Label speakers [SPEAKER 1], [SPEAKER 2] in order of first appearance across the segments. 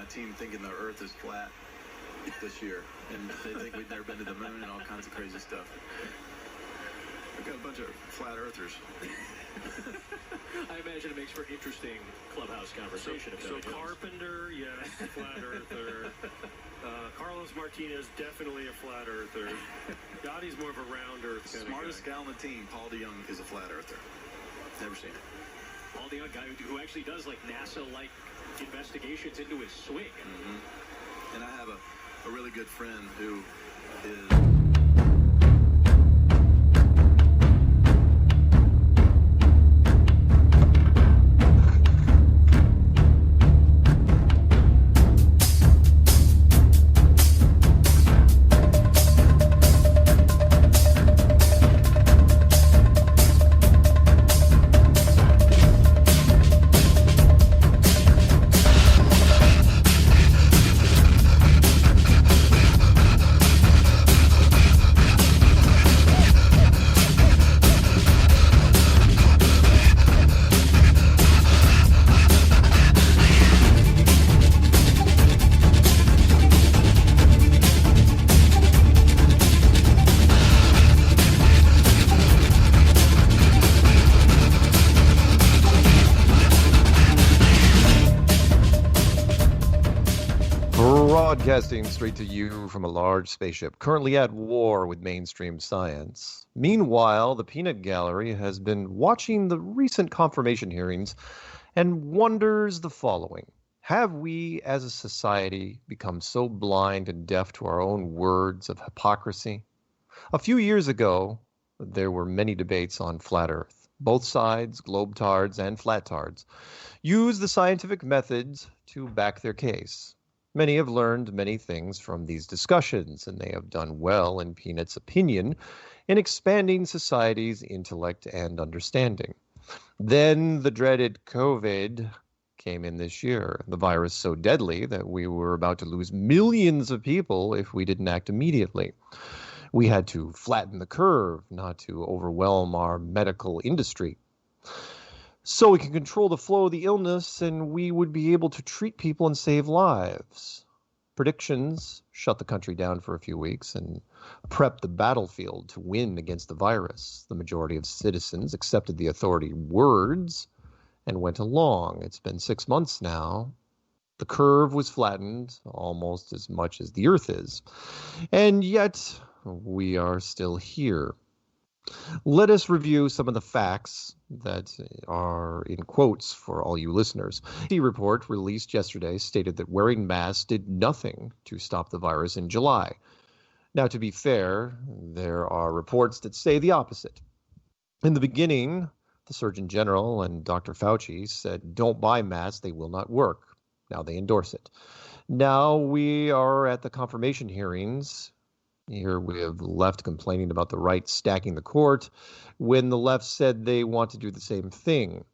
[SPEAKER 1] my team thinking the Earth is flat this year, and they think we've never been to the moon and all kinds of crazy stuff. We've got a bunch of flat earthers.
[SPEAKER 2] I imagine it makes for interesting clubhouse conversation.
[SPEAKER 3] So Carpenter, yes, flat earther. Carlos Martinez, definitely a flat earther. Dottie's more of a round earth kind
[SPEAKER 1] Smartest
[SPEAKER 3] of guy.
[SPEAKER 1] guy on the team, Paul DeYoung, is a flat earther. Never seen it.
[SPEAKER 2] Paul DeYoung, guy who actually does like NASA-like investigations into his swing.
[SPEAKER 1] And I have a really good friend who is...
[SPEAKER 4] Broadcasting straight to you from a large spaceship, currently at war with mainstream science. Meanwhile, the Peanut Gallery has been watching the recent confirmation hearings and wonders the following. Have we, as a society, become so blind and deaf to our own words of hypocrisy? A few years ago, there were many debates on flat Earth. Both sides, globetards and flattards, use the scientific methods to back their case. Many have learned many things from these discussions, and they have done well, in Peanut's opinion, in expanding society's intellect and understanding. Then the dreaded COVID came in this year, the virus so deadly that we were about to lose millions of people if we didn't act immediately. We had to flatten the curve, not to overwhelm our medical industry, so we can control the flow of the illness and we would be able to treat people and save lives. Predictions shut the country down for a few weeks and prepped the battlefield to win against the virus. The majority of citizens accepted the authority words and went along. It's been 6 months now. The curve was flattened almost as much as the Earth is. And yet we are still here. Let us review some of the facts that are in quotes for all you listeners. The report released yesterday stated that wearing masks did nothing to stop the virus in July. Now, to be fair, there are reports that say the opposite. In the beginning, the Surgeon General and Dr. Fauci said, don't buy masks, they will not work. Now they endorse it. Now we are at the confirmation hearings. Here we have left complaining about the right stacking the court when the left said they want to do the same thing.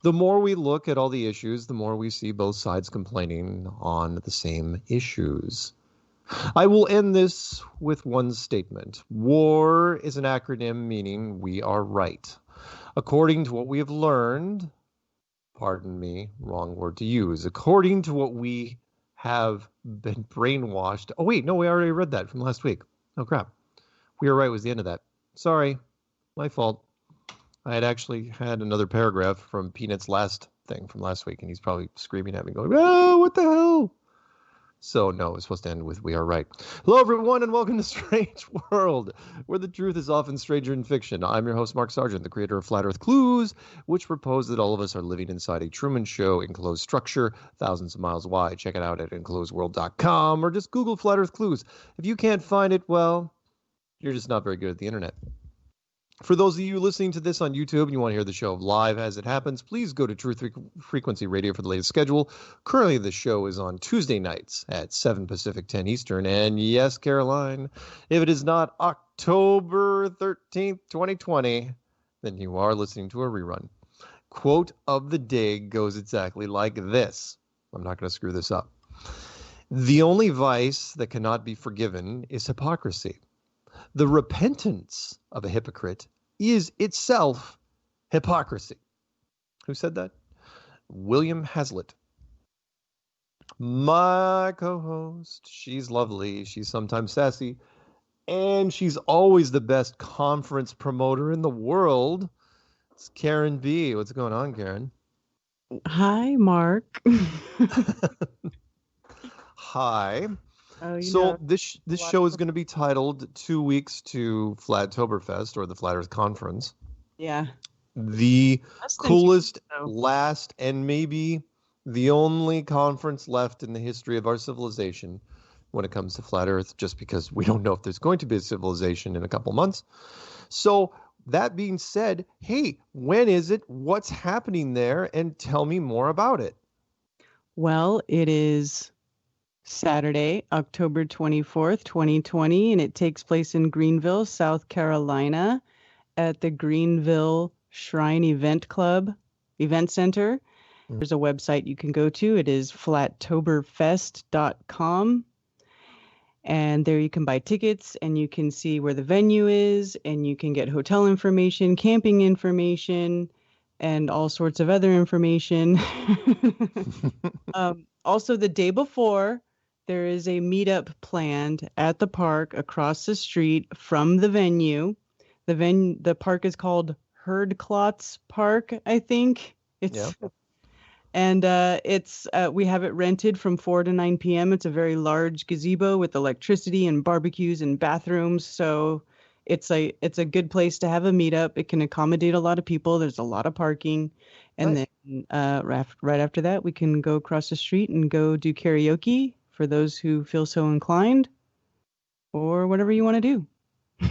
[SPEAKER 4] The more we look at all the issues, the more we see both sides complaining on the same issues. I will end this with one statement. WAR is an acronym meaning we are right. According to what we have learned, pardon me, wrong word to use, according to what we have been brainwashed. Oh, wait, no, we already read that from last week. Oh, crap. We were right was the end of that. Sorry, my fault. I had actually had another paragraph from Peanut's last thing from last week, and he's probably screaming at me going, oh, what the hell? So, no, it's supposed to end with we are right. Hello, everyone, and welcome to Strange World, where the truth is often stranger than fiction. I'm your host, Mark Sargent, the creator of Flat Earth Clues, which propose that all of us are living inside a Truman Show enclosed structure, thousands of miles wide. Check it out at enclosedworld.com, or just Google Flat Earth Clues. If you can't find it, well, you're just not very good at the internet. For those of you listening to this on YouTube and you want to hear the show live as it happens, please go to Truth Frequency Radio for the latest schedule. Currently, the show is on Tuesday nights at 7 Pacific, 10 Eastern. And yes, Caroline, if it is not October 13th, 2020, then you are listening to a rerun. Quote of the day goes exactly like this. I'm not going to screw this up. The only vice that cannot be forgiven is hypocrisy. The repentance of a hypocrite is itself hypocrisy. Who said that? William Hazlitt. My co-host. She's lovely. She's sometimes sassy. And she's always the best conference promoter in the world. It's Karen B. What's going on, Karen?
[SPEAKER 5] Hi, Mark.
[SPEAKER 4] Hi.
[SPEAKER 5] Oh,
[SPEAKER 4] So this
[SPEAKER 5] a lot
[SPEAKER 4] show
[SPEAKER 5] of-
[SPEAKER 4] is going to be titled 2 Weeks to Flattoberfest, or the Flat Earth Conference.
[SPEAKER 5] yeah.
[SPEAKER 4] The
[SPEAKER 5] Less than 2
[SPEAKER 4] coolest,
[SPEAKER 5] weeks, though.
[SPEAKER 4] last, and maybe the only conference left in the history of our civilization when it comes to Flat Earth, just because we don't know if there's going to be a civilization in a couple months. So that being said, hey, when is it? What's happening there? And tell me more about it.
[SPEAKER 5] Well, it is Saturday, October 24th, 2020, and it takes place in Greenville, South Carolina at the Greenville Shrine Event Center. There's a website you can go to. It is flattoberfest.com. And there you can buy tickets and you can see where the venue is and you can get hotel information, camping information, and all sorts of other information. Also, the day before, there is a meetup planned at the park across the street from the venue. The park is called Herdklotz Park, I think. And we have it rented from 4 to 9 p.m. It's a very large gazebo with electricity and barbecues and bathrooms. So it's a good place to have a meetup. It can accommodate a lot of people. There's a lot of parking. And
[SPEAKER 4] Nice.
[SPEAKER 5] then right after that, we can go across the street and go do karaoke for those who feel so inclined, or whatever you want to do.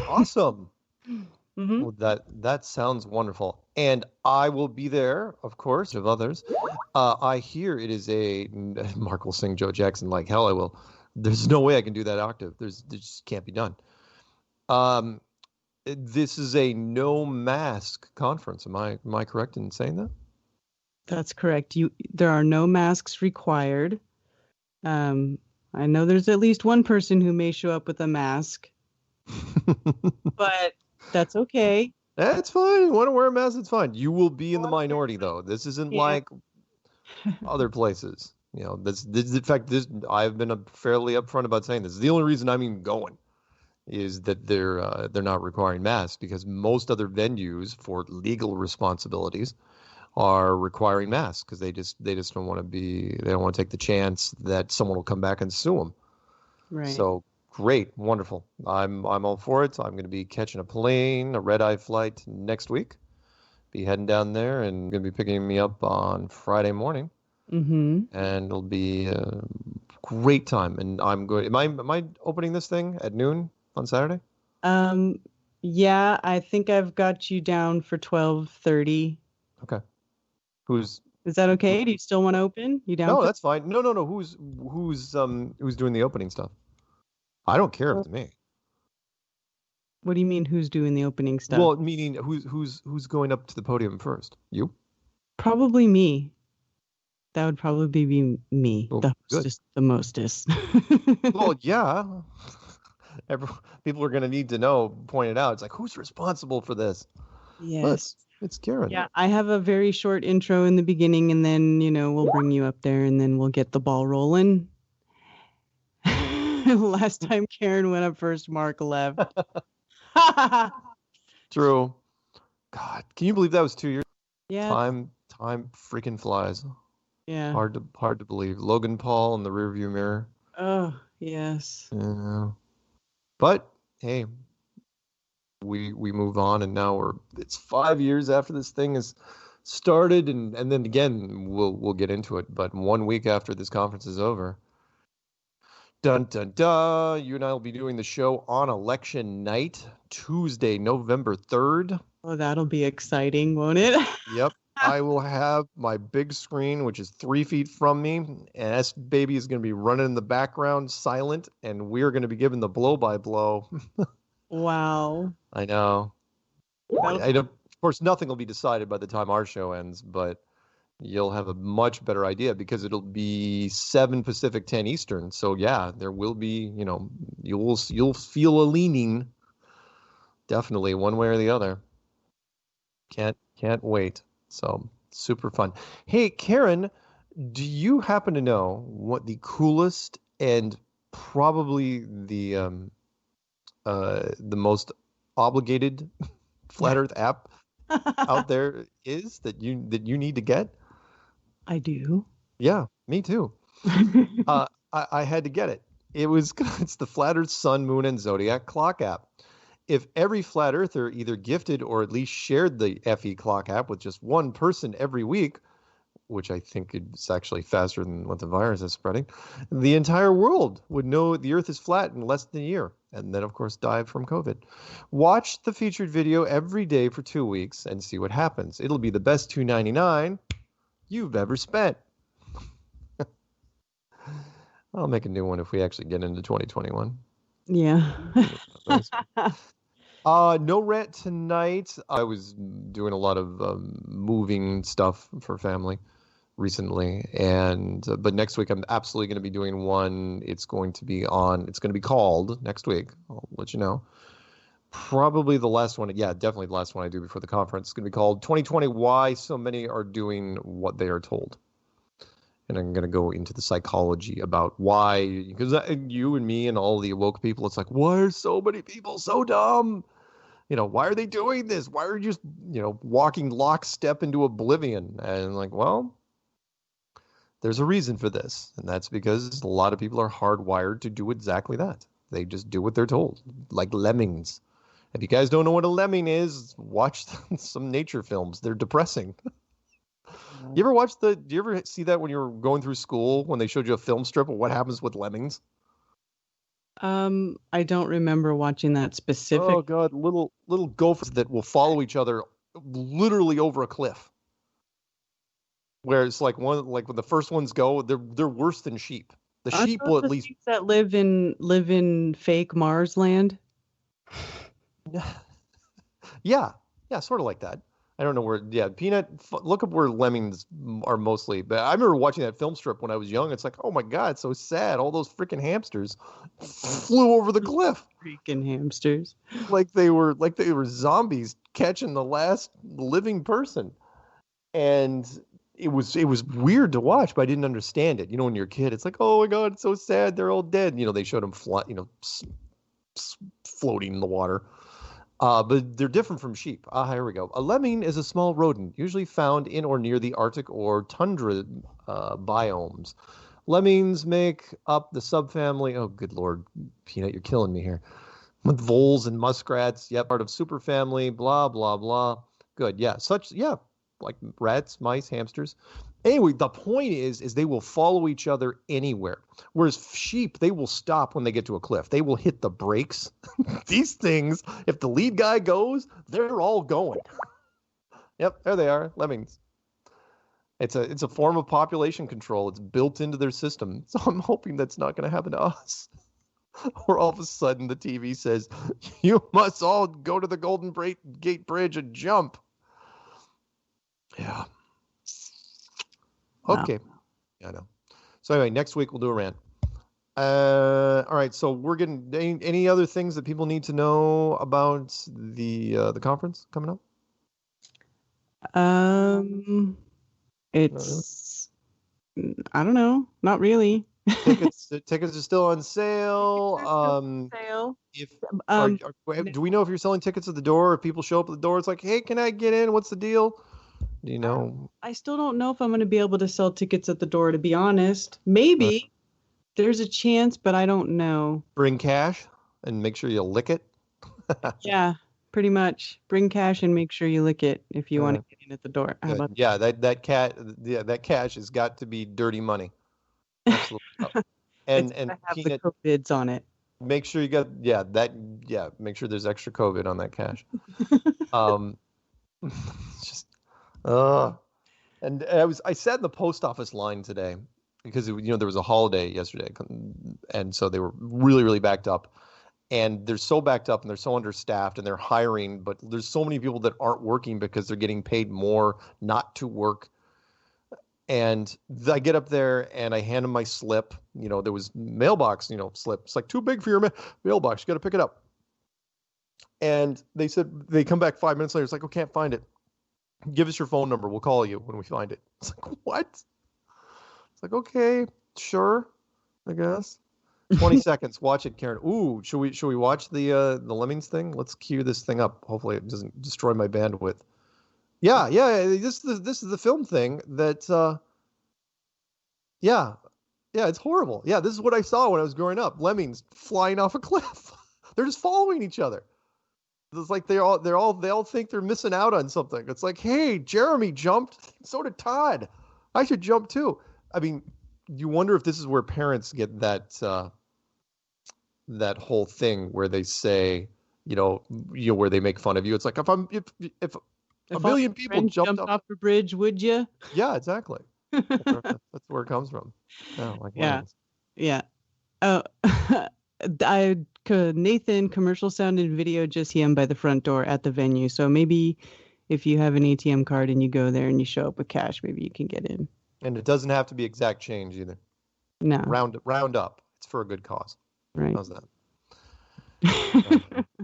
[SPEAKER 4] Awesome.
[SPEAKER 5] Mm-hmm.
[SPEAKER 4] Well, that sounds wonderful. And I will be there, of course, of others. I hear it is Mark will sing Joe Jackson like hell. I will. There's no way I can do that octave. There just can't be done. This is a no mask conference. Am I correct in saying that?
[SPEAKER 5] That's correct. There are no masks required. I know there's at least one person who may show up with a mask, but that's okay.
[SPEAKER 4] That's fine. You want to wear a mask? It's fine. You will be in the minority, though. This isn't like other places. In fact, I've been fairly upfront about saying this. The only reason I'm even going is that they're not requiring masks, because most other venues for legal responsibilities are requiring masks, because they just don't want to take the chance that someone will come back and sue them.
[SPEAKER 5] Right.
[SPEAKER 4] So great, wonderful. I'm all for it. I'm going to be catching a plane, a red-eye flight next week. Be heading down there, and going to be picking me up on Friday morning.
[SPEAKER 5] Mm-hmm.
[SPEAKER 4] And it'll be a great time. And I'm going. Am I opening this thing at noon on Saturday?
[SPEAKER 5] Yeah, I think I've got you down for 12:30.
[SPEAKER 4] Okay.
[SPEAKER 5] Is that okay? Do you still want to open? You down?
[SPEAKER 4] No, that's fine. No. Who's doing the opening stuff? I don't care if it's me.
[SPEAKER 5] What do you mean? Who's doing the opening stuff?
[SPEAKER 4] Well, meaning who's going up to the podium first? You?
[SPEAKER 5] Probably me. That would probably be me.
[SPEAKER 4] Well,
[SPEAKER 5] the mostest.
[SPEAKER 4] Well, yeah. People are going to need to know. Point it out. It's like, who's responsible for this?
[SPEAKER 5] Yes.
[SPEAKER 4] Well, it's Karen.
[SPEAKER 5] Yeah, I have a very short intro in the beginning, and then we'll bring you up there, and then we'll get the ball rolling. Last time Karen went up first, Mark left.
[SPEAKER 4] True. God, can you believe that was 2 years?
[SPEAKER 5] Yeah.
[SPEAKER 4] Time freaking flies.
[SPEAKER 5] Yeah.
[SPEAKER 4] Hard to believe. Logan Paul in the rearview mirror.
[SPEAKER 5] Oh, yes.
[SPEAKER 4] Yeah. But hey, we move on, and now it's 5 years after this thing is started, and then again we'll get into it. But 1 week after this conference is over, dun dun dun, you and I will be doing the show on election night, Tuesday, November 3rd.
[SPEAKER 5] Oh, that'll be exciting, won't it?
[SPEAKER 4] Yep. I will have my big screen, which is 3 feet from me, and this baby is going to be running in the background, silent, and we're going to be given the blow-by-blow.
[SPEAKER 5] Wow.
[SPEAKER 4] I know. Of course, nothing will be decided by the time our show ends, but you'll have a much better idea, because it'll be 7 Pacific, 10 Eastern. So yeah, there will be, you'll feel a leaning, definitely one way or the other. Can't wait. So super fun. Hey, Karen, Do you happen to know what the coolest and probably the most obligated flat Earth app out there is that you need to get?
[SPEAKER 5] I do.
[SPEAKER 4] Yeah, me too. I had to get it. It's the Flat Earth Sun, Moon, and Zodiac Clock app. If every flat earther either gifted or at least shared the FE Clock app with just one person every week, which I think is actually faster than what the virus is spreading, the entire world would know the Earth is flat in less than a year, and then, of course, die from COVID. Watch the featured video every day for 2 weeks and see what happens. It'll be the best $2.99 you've ever spent. I'll make a new one if we actually get into 2021.
[SPEAKER 5] Yeah.
[SPEAKER 4] No rant tonight. I was doing a lot of moving stuff for family recently, but next week I'm absolutely going to be doing one. It's going to be called next week. I'll let you know. Probably the last one. Yeah, definitely the last one I do before the conference. It's going to be called 2020, Why So Many Are Doing What They Are Told. And I'm going to go into the psychology about why, because you and me and all the woke people, it's like, why are so many people so dumb? Why are they doing this? Why are you just, walking lockstep into oblivion? And like, well, there's a reason for this. And that's because a lot of people are hardwired to do exactly that. They just do what they're told, like lemmings. If you guys don't know what a lemming is, watch some nature films. They're depressing. Do you ever see that when you were going through school, when they showed you a film strip of what happens with lemmings?
[SPEAKER 5] I don't remember watching that specific.
[SPEAKER 4] Oh God, little gophers that will follow each other literally over a cliff. Where it's like when the first ones go, they're worse than sheep. The sheep will at least
[SPEAKER 5] that live in fake Mars land.
[SPEAKER 4] Yeah, sort of like that. I don't know where. Yeah, Peanut. Look up where lemmings are mostly. But I remember watching that film strip when I was young. It's like, oh my God, it's so sad. All those freaking hamsters flew over the cliff.
[SPEAKER 5] Freaking hamsters.
[SPEAKER 4] Like they were zombies catching the last living person. And it was weird to watch, but I didn't understand it. When you're a kid, it's like, oh my God, it's so sad. They're all dead. They showed them floating in the water. But they're different from sheep. Here we go. A lemming is a small rodent, usually found in or near the Arctic or tundra biomes. Lemmings make up the subfamily. Oh, good Lord, Peanut, you're killing me here. With voles and muskrats, part of superfamily. Blah blah blah. Good, like rats, mice, hamsters. Anyway, the point is they will follow each other anywhere. Whereas sheep, they will stop when they get to a cliff. They will hit the brakes. These things, if the lead guy goes, they're all going. Yep, there they are, lemmings. It's a form of population control. It's built into their system. So I'm hoping that's not going to happen to us. Or all of a sudden the TV says, you must all go to the Golden Gate Bridge and jump. Yeah. Okay. Wow. Yeah, I know. So anyway, next week we'll do a rant. All right. So we're getting any other things that people need to know about the conference coming up?
[SPEAKER 5] It's I don't know. Not really.
[SPEAKER 4] Tickets are still on sale. Do we know if you're selling tickets at the door? If people show up at the door, it's like, hey, can I get in? What's the deal? Do you know?
[SPEAKER 5] I still don't know if I'm going to be able to sell tickets at the door, to be honest. Maybe. There's a chance, but I don't know.
[SPEAKER 4] Bring cash and make sure you lick it.
[SPEAKER 5] Yeah, pretty much. Bring cash and make sure you lick it if you want to get in at the door. How about that?
[SPEAKER 4] That cash has got to be dirty money. Absolutely. And
[SPEAKER 5] have
[SPEAKER 4] Peanut,
[SPEAKER 5] the COVIDs on it.
[SPEAKER 4] Make sure you got make sure there's extra COVID on that cash. Just and I sat in the post office line today because there was a holiday yesterday, and so they were really, really backed up. And they're so backed up and they're so understaffed and they're hiring, but there's so many people that aren't working because they're getting paid more not to work. And I get up there and I hand them my slip. There was mailbox, slip. It's like too big for your mailbox. You got to pick it up. And they said, they come back 5 minutes later. It's like, can't find it. Give us your phone number. We'll call you when we find it. It's like, what? like, okay, sure, I guess. 20 seconds. Watch it, Karen. Ooh, should we watch the Lemmings thing? Let's cue this thing up. Hopefully it doesn't destroy my bandwidth. Yeah. This is the film thing that yeah, it's horrible. Yeah, this is what I saw when I was growing up. Lemmings flying off a cliff. They're just following each other. It's like they all think they're missing out on something. It's like, hey, Jeremy jumped, so did Todd. I should jump too. I mean, you wonder if this is where parents get that whole thing where they say, where they make fun of you. It's like if a billion people jumped
[SPEAKER 5] off the bridge, would you?
[SPEAKER 4] Yeah, exactly. That's where it comes from.
[SPEAKER 5] Yeah. Oh, Nathan, commercial sound and video just him by the front door at the venue. So maybe if you have an ATM card and you go there and you show up with cash, maybe you can get in.
[SPEAKER 4] And it doesn't have to be exact change either.
[SPEAKER 5] No.
[SPEAKER 4] Round up. It's for a good cause.
[SPEAKER 5] Right.
[SPEAKER 4] How's that?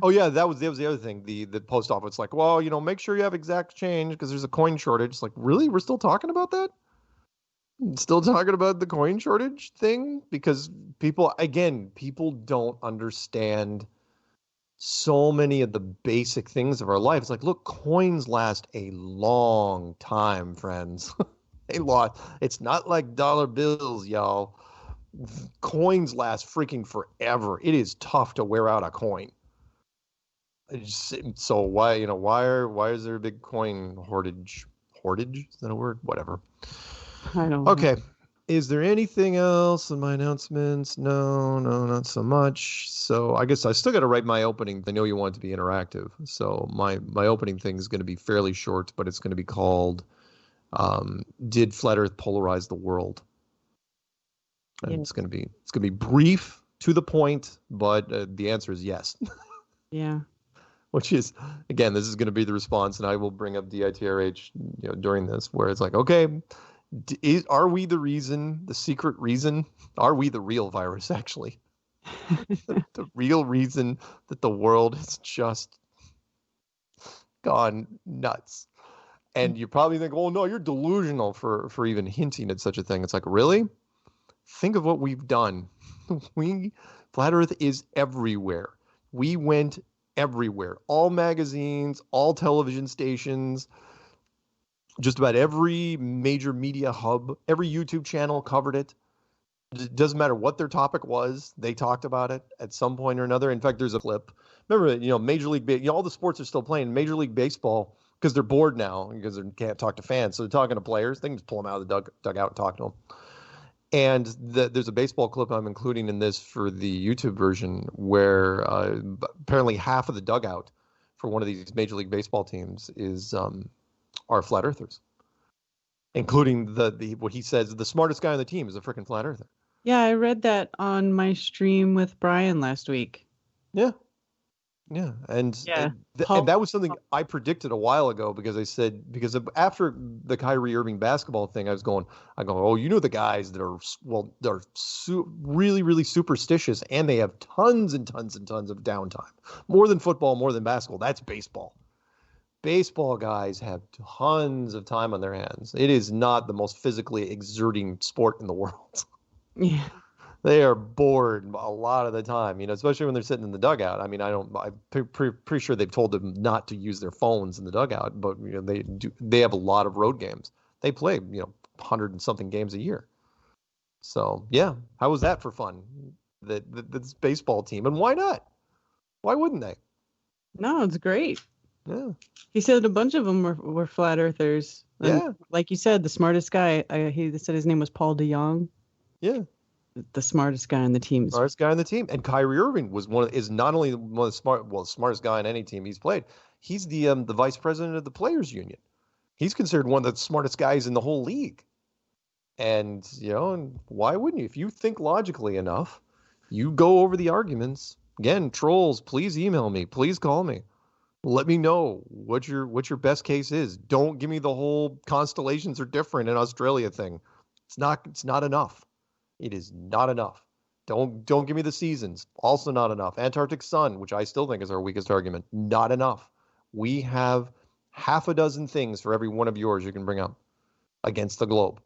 [SPEAKER 4] Oh yeah, that was the other thing. The post office, like, well, make sure you have exact change because there's a coin shortage. It's like, really? We're still talking about that? Still talking about the coin shortage thing? Because people don't understand so many of the basic things of our life. It's like, look, coins last a long time, friends. A lot. It's not like dollar bills, y'all. Coins last freaking forever. It is tough to wear out a coin. So why is there a big coin hoardage? Hoardage? Is that a word? Whatever.
[SPEAKER 5] I don't know.
[SPEAKER 4] Okay. Is there anything else in my announcements? No, not so much. So I guess I still got to write my opening. I know you want it to be interactive. So my opening thing is going to be fairly short, but it's going to be called Did Flat Earth Polarize the World? And it's going to be brief, to the point, but the answer is yes.
[SPEAKER 5] Yeah.
[SPEAKER 4] Which is, again, this is going to be the response, and I will bring up DITRH during this, where it's like, okay, are we the reason, the secret reason? Are we the real virus, actually? The real reason that the world has just gone nuts. And you probably think, oh, no, you're delusional for even hinting at such a thing. It's like, really? Think of what we've done. Flat Earth is everywhere. We went everywhere. All magazines, all television stations, just about every major media hub, every YouTube channel covered it. It doesn't matter what their topic was. They talked about it at some point or another. In fact, there's a clip. Remember, Major League, all the sports are still playing. Major League Baseball, because they're bored now, because they can't talk to fans. So they're talking to players. They can just pull them out of the dugout and talk to them. And there's a baseball clip I'm including in this for the YouTube version where apparently half of the dugout for one of these Major League Baseball teams are flat earthers, including the what he says the smartest guy on the team is a freaking flat earther.
[SPEAKER 5] Yeah, I read that on my stream with Brian last week.
[SPEAKER 4] Yeah. And that was something I predicted a while ago because I said, because after the Kyrie Irving basketball thing, I go, oh, the guys that are, they're really, really superstitious and they have tons and tons and tons of downtime. More than football, more than basketball. That's baseball. Baseball guys have tons of time on their hands. It is not the most physically exerting sport in the world.
[SPEAKER 5] Yeah.
[SPEAKER 4] They are bored a lot of the time, especially when they're sitting in the dugout. I mean, I'm pretty sure they've told them not to use their phones in the dugout, but they do. They have a lot of road games. They play 100 and something games a year. So yeah, how was that for fun? This baseball team, and why not? Why wouldn't they?
[SPEAKER 5] No, it's great.
[SPEAKER 4] Yeah.
[SPEAKER 5] He said a bunch of them were flat earthers. And
[SPEAKER 4] yeah.
[SPEAKER 5] Like you said, the smartest guy. He said his name was Paul DeYoung.
[SPEAKER 4] Yeah.
[SPEAKER 5] The smartest guy on the team.
[SPEAKER 4] Smartest guy on the team. And Kyrie Irving is not only one of the smartest guy on any team he's played. He's the vice president of the Players Union. He's considered one of the smartest guys in the whole league. And, and why wouldn't you? If you think logically enough, you go over the arguments. Again, trolls, please email me. Please call me. Let me know what your best case is. Don't give me the whole constellations are different in Australia thing. It's not enough. It is not enough. Don't give me the seasons. Also not enough. Antarctic sun, which I still think is our weakest argument. Not enough. We have half a dozen things for every one of yours you can bring up against the globe.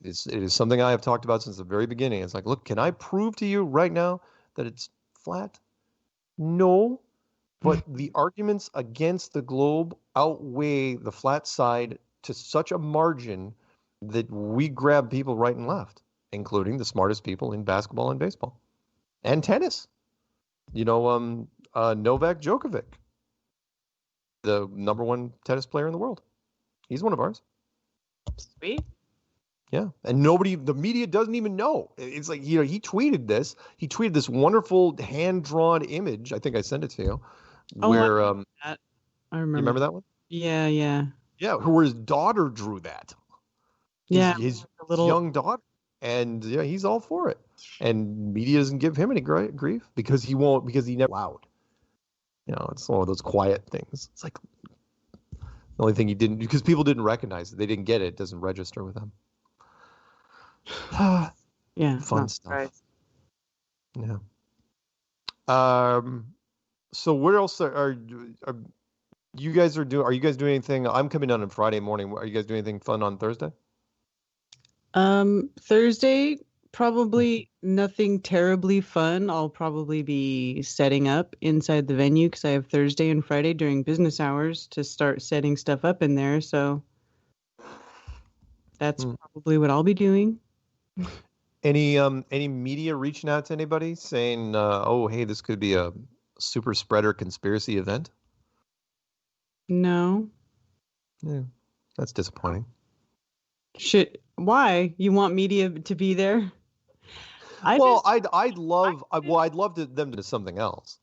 [SPEAKER 4] It is something I have talked about since the very beginning. It's like, look, can I prove to you right now that it's flat? No, but the arguments against the globe outweigh the flat side to such a margin that we grab people right and left, including the smartest people in basketball and baseball and tennis. Novak Djokovic, the number one tennis player in the world. He's one of ours.
[SPEAKER 5] Sweet.
[SPEAKER 4] Yeah, and the media doesn't even know. It's like, he tweeted this. He tweeted this wonderful hand-drawn image. I think I sent it to you. Where
[SPEAKER 5] I remember.
[SPEAKER 4] You remember that one?
[SPEAKER 5] Yeah, yeah.
[SPEAKER 4] Yeah, where his daughter drew that. His young daughter. And yeah, he's all for it. And media doesn't give him any grief because he never allowed. It's one of those quiet things. It's like the only thing he didn't, because people didn't recognize it. They didn't get it. It doesn't register with them.
[SPEAKER 5] Yeah.
[SPEAKER 4] Fun stuff.
[SPEAKER 5] Right.
[SPEAKER 4] Yeah. So what else are you guys doing? Are you guys doing anything? I'm coming down on Friday morning. Are you guys doing anything fun on Thursday?
[SPEAKER 5] Thursday, probably nothing terribly fun. I'll probably be setting up inside the venue because I have Thursday and Friday during business hours to start setting stuff up in there. So that's probably what I'll be doing.
[SPEAKER 4] Any media reaching out to anybody saying, "Oh, hey, this could be a super spreader conspiracy event"?
[SPEAKER 5] No.
[SPEAKER 4] Yeah, that's disappointing.
[SPEAKER 5] Why? You want media to be there?
[SPEAKER 4] I'd love them to do something else.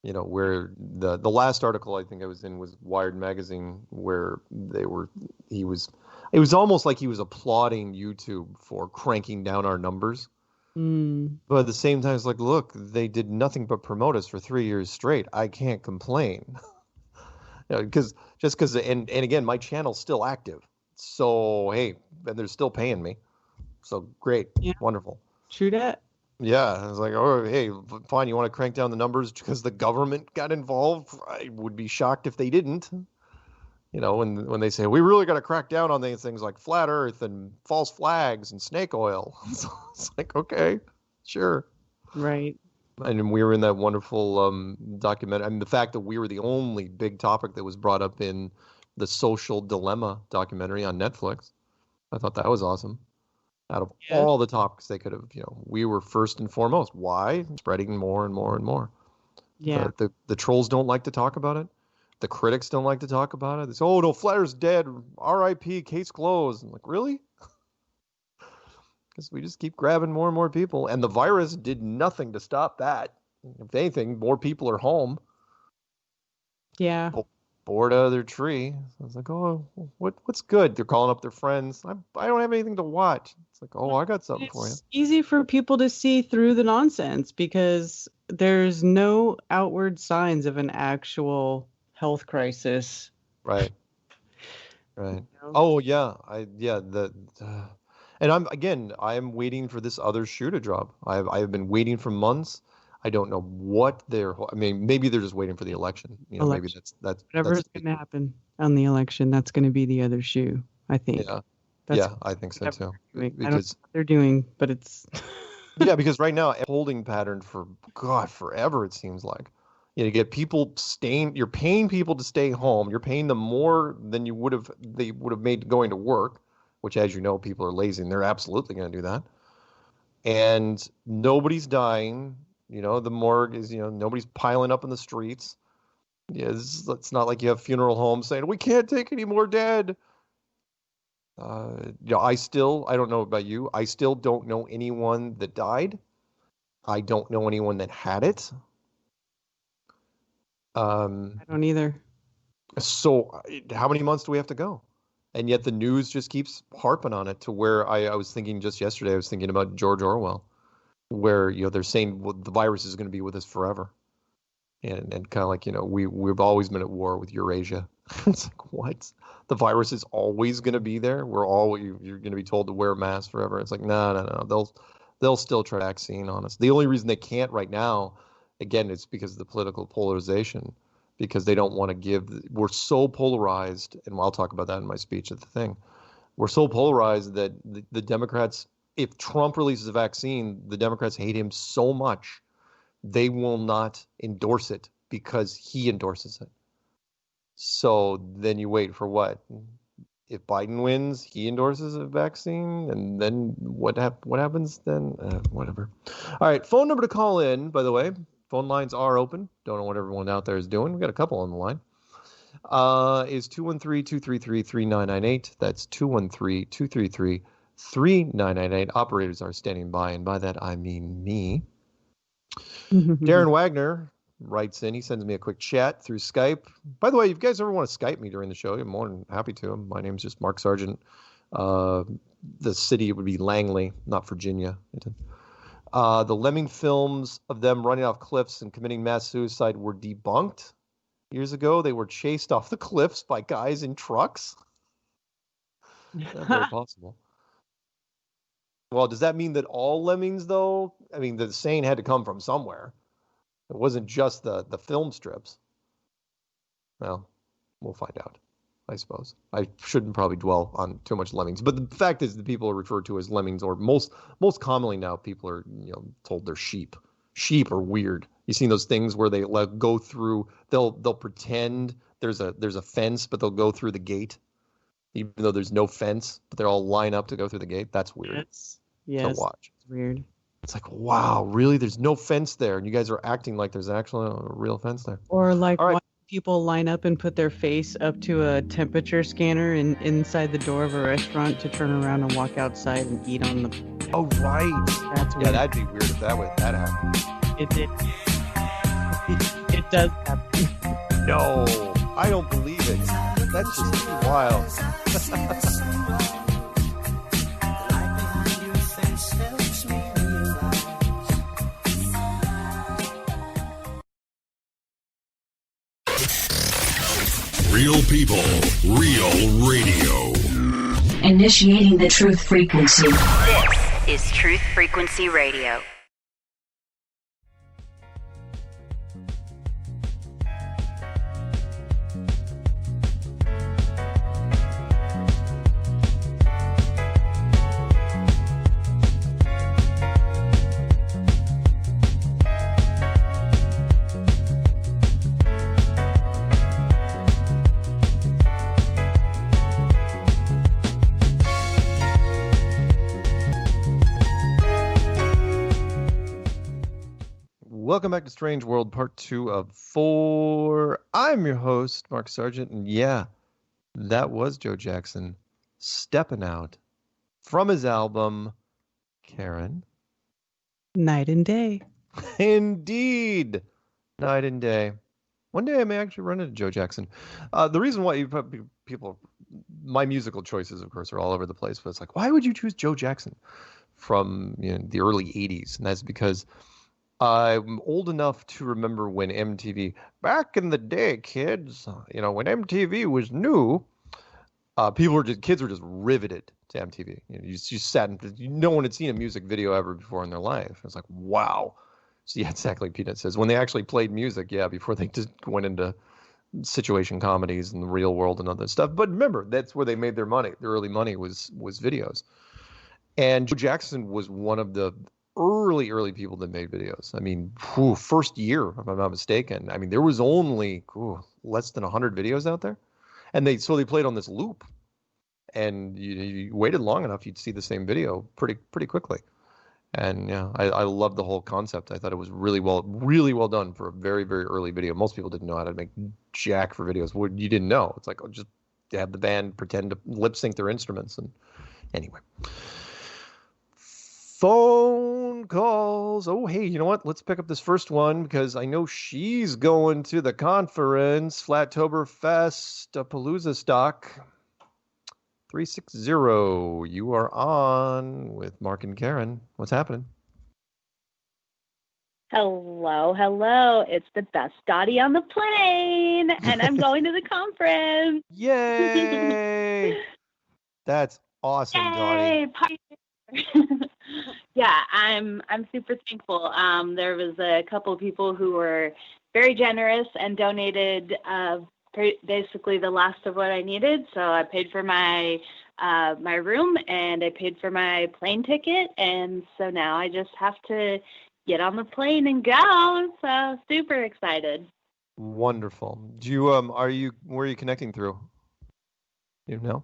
[SPEAKER 4] Where the last article I think I was in was Wired magazine, where it was almost like he was applauding YouTube for cranking down our numbers. But at the same time, it's like, look, they did nothing but promote us for 3 years straight. I can't complain. Because and again, my channel's still active. So, hey, and they're still paying me. So great. Yeah. Wonderful.
[SPEAKER 5] True that.
[SPEAKER 4] Yeah. I was like, oh, hey, fine. You want to crank down the numbers because the government got involved? I would be shocked if they didn't. When they say, we really got to crack down on these things like flat earth and false flags and snake oil. So it's like, okay, sure.
[SPEAKER 5] Right.
[SPEAKER 4] And we were in that wonderful documentary. I mean, the fact that we were the only big topic that was brought up in the Social Dilemma documentary on Netflix. I thought that was awesome. Out of all the topics they could have, we were first and foremost. Why? Spreading more and more and more.
[SPEAKER 5] Yeah.
[SPEAKER 4] The trolls don't like to talk about it. The critics don't like to talk about it. They say, oh, no, flat earth's dead. R.I.P., case closed. I'm like, really? Because we just keep grabbing more and more people. And the virus did nothing to stop that. If anything, more people are home.
[SPEAKER 5] Yeah.
[SPEAKER 4] Bored out of their tree. So I was like, oh, what's good? They're calling up their friends. I don't have anything to watch. It's like, oh, I got something for you.
[SPEAKER 5] It's easy for people to see through the nonsense because there's no outward signs of an actual health crisis.
[SPEAKER 4] Right. Oh yeah. And I'm waiting for this other shoe to drop. I have been waiting for months. I don't know what maybe they're just waiting for the election. Maybe that's
[SPEAKER 5] whatever's going to happen on the election. That's going to be the other shoe, I think.
[SPEAKER 4] Yeah. I think so too.
[SPEAKER 5] Because I don't know what they're doing, but it's
[SPEAKER 4] yeah, because right now holding pattern for forever it seems like. You get people you're paying people to stay home. You're paying them more than they would have made going to work, which, as you know, people are lazy and they're absolutely going to do that. And nobody's dying. The morgue is, nobody's piling up in the streets. Yeah, it's not like you have funeral homes saying, we can't take any more dead. I don't know about you. I still don't know anyone that died. I don't know anyone that had it.
[SPEAKER 5] I don't either.
[SPEAKER 4] So how many months do we have to go? And yet the news just keeps harping on it to where I was thinking just yesterday, I was thinking about George Orwell, where, they're saying the virus is going to be with us forever. And kind of like, we've always been at war with Eurasia. It's like, what? The virus is always going to be there? You're going to be told to wear a mask forever. It's like, no. They'll still try vaccine on us. The only reason they can't right now, again, it's because of the political polarization, because they don't want to we're so polarized, and I'll talk about that in my speech at the thing. we're so polarized that the Democrats, if Trump releases a vaccine, the Democrats hate him so much, they will not endorse it because he endorses it. So then you wait for what? If Biden wins, he endorses a vaccine, and then what happens then? Whatever. All right, phone number to call in, by the way. Phone lines are open. Don't know what everyone out there is doing. We got a couple on the line. Is 213-233-3998. That's 213-233-3998. Operators are standing by, and by that I mean me. Darren Wagner writes in. He sends me a quick chat through Skype. By the way, if you guys ever want to Skype me during the show, I'm more than happy to. My name's just Mark Sargent. The city would be Langley, not Virginia. The Lemming films of them running off cliffs and committing mass suicide were debunked years ago. They were chased off the cliffs by guys in trucks. That's very possible. Well, does that mean that all lemmings, though? I mean, the saying had to come from somewhere. It wasn't just the film strips. Well, we'll find out, I suppose. I shouldn't probably dwell on too much lemmings. But the fact is, the people are referred to as lemmings, or most commonly now, people are told they're sheep. Sheep are weird. You've seen those things where they go through. They'll pretend there's a fence, but they'll go through the gate, even though there's no fence. But they'll all line up to go through the gate. That's weird.
[SPEAKER 5] Yes.
[SPEAKER 4] To watch.
[SPEAKER 5] It's weird.
[SPEAKER 4] It's like, wow, really? There's no fence there, and you guys are acting like there's actually a real fence there.
[SPEAKER 5] Or like watching people line up and put their face up to a temperature scanner inside the door of a restaurant to turn around and walk outside and eat on the.
[SPEAKER 4] Oh, right.
[SPEAKER 5] That's weird.
[SPEAKER 4] Yeah, that'd be weird if that happened.
[SPEAKER 5] It does happen.
[SPEAKER 4] No, I don't believe it. That's just too wild.
[SPEAKER 6] Real people, real radio.
[SPEAKER 7] Initiating the truth frequency. This is Truth Frequency Radio.
[SPEAKER 4] Welcome back to Strange World, part 2 of 4. I'm your host, Mark Sargent, and yeah, that was Joe Jackson stepping out from his album, Karen.
[SPEAKER 5] Night and Day.
[SPEAKER 4] Indeed. Night and day. One day I may actually run into Joe Jackson. The reason why people, my musical choices, of course, are all over the place, but it's like, why would you choose Joe Jackson from the early 80s? And that's because I'm old enough to remember when MTV, back in the day, kids, when MTV was new, kids were just riveted to MTV. You sat and no one had seen a music video ever before in their life. It's like, wow. So yeah, exactly. Peanut says when they actually played music, before they just went into situation comedies and the real world and other stuff. But remember, that's where they made their money. Their early money was videos. And Joe Jackson was one of the early people that made videos. I mean, first year, if I'm not mistaken. I mean, there was only less than 100 videos out there, and they played on this loop, and you waited long enough, you'd see the same video pretty quickly. And yeah, I love the whole concept. I thought it was really well done for a very, very early video. Most people didn't know how to make jack for videos. What you didn't know, it's like just have the band pretend to lip sync their instruments. And anyway. Phone calls. Oh, hey, you know what? Let's pick up this first one because I know she's going to the conference, Flattoberfest, Palooza Stock. 360, you are on with Mark and Karen. What's happening?
[SPEAKER 8] Hello. It's the best Dottie on the plane, and I'm going to the conference.
[SPEAKER 4] Yay! That's awesome, Dottie.
[SPEAKER 8] Yeah, I'm super thankful. There was a couple of people who were very generous and donated basically the last of what I needed. So I paid for my my room, and I paid for my plane ticket, and so now I just have to get on the plane and go. So super excited.
[SPEAKER 4] Wonderful. Do you where are you connecting through? You know?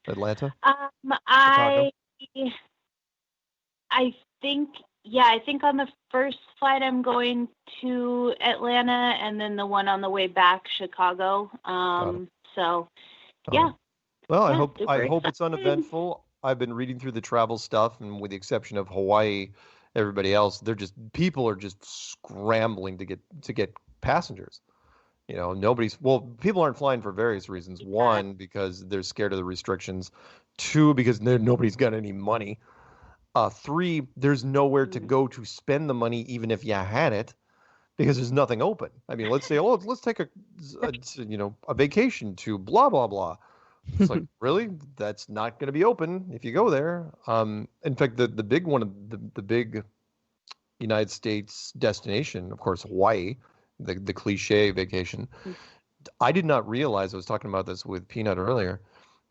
[SPEAKER 4] Atlanta?
[SPEAKER 8] I think, I think on the first flight I'm going to Atlanta, and then the one on the way back, Chicago. So, yeah.
[SPEAKER 4] Well,
[SPEAKER 8] Yeah,
[SPEAKER 4] I hope
[SPEAKER 8] super
[SPEAKER 4] it's
[SPEAKER 8] excited.
[SPEAKER 4] uneventful. I've been reading through the travel stuff, and with the exception of Hawaii, everybody else, people are just scrambling to get passengers. You know, people aren't flying for various reasons. One, because they're scared of the restrictions. Two, because nobody's got any money. Three, there's nowhere to go to spend the money, even if you had it, because there's nothing open. I mean, let's say, let's take a vacation to blah blah blah. It's like, really? That's not going to be open if you go there. In fact, the big one, the big United States destination, of course, Hawaii, the cliche vacation. I did not realize, I was talking about this with Peanut earlier,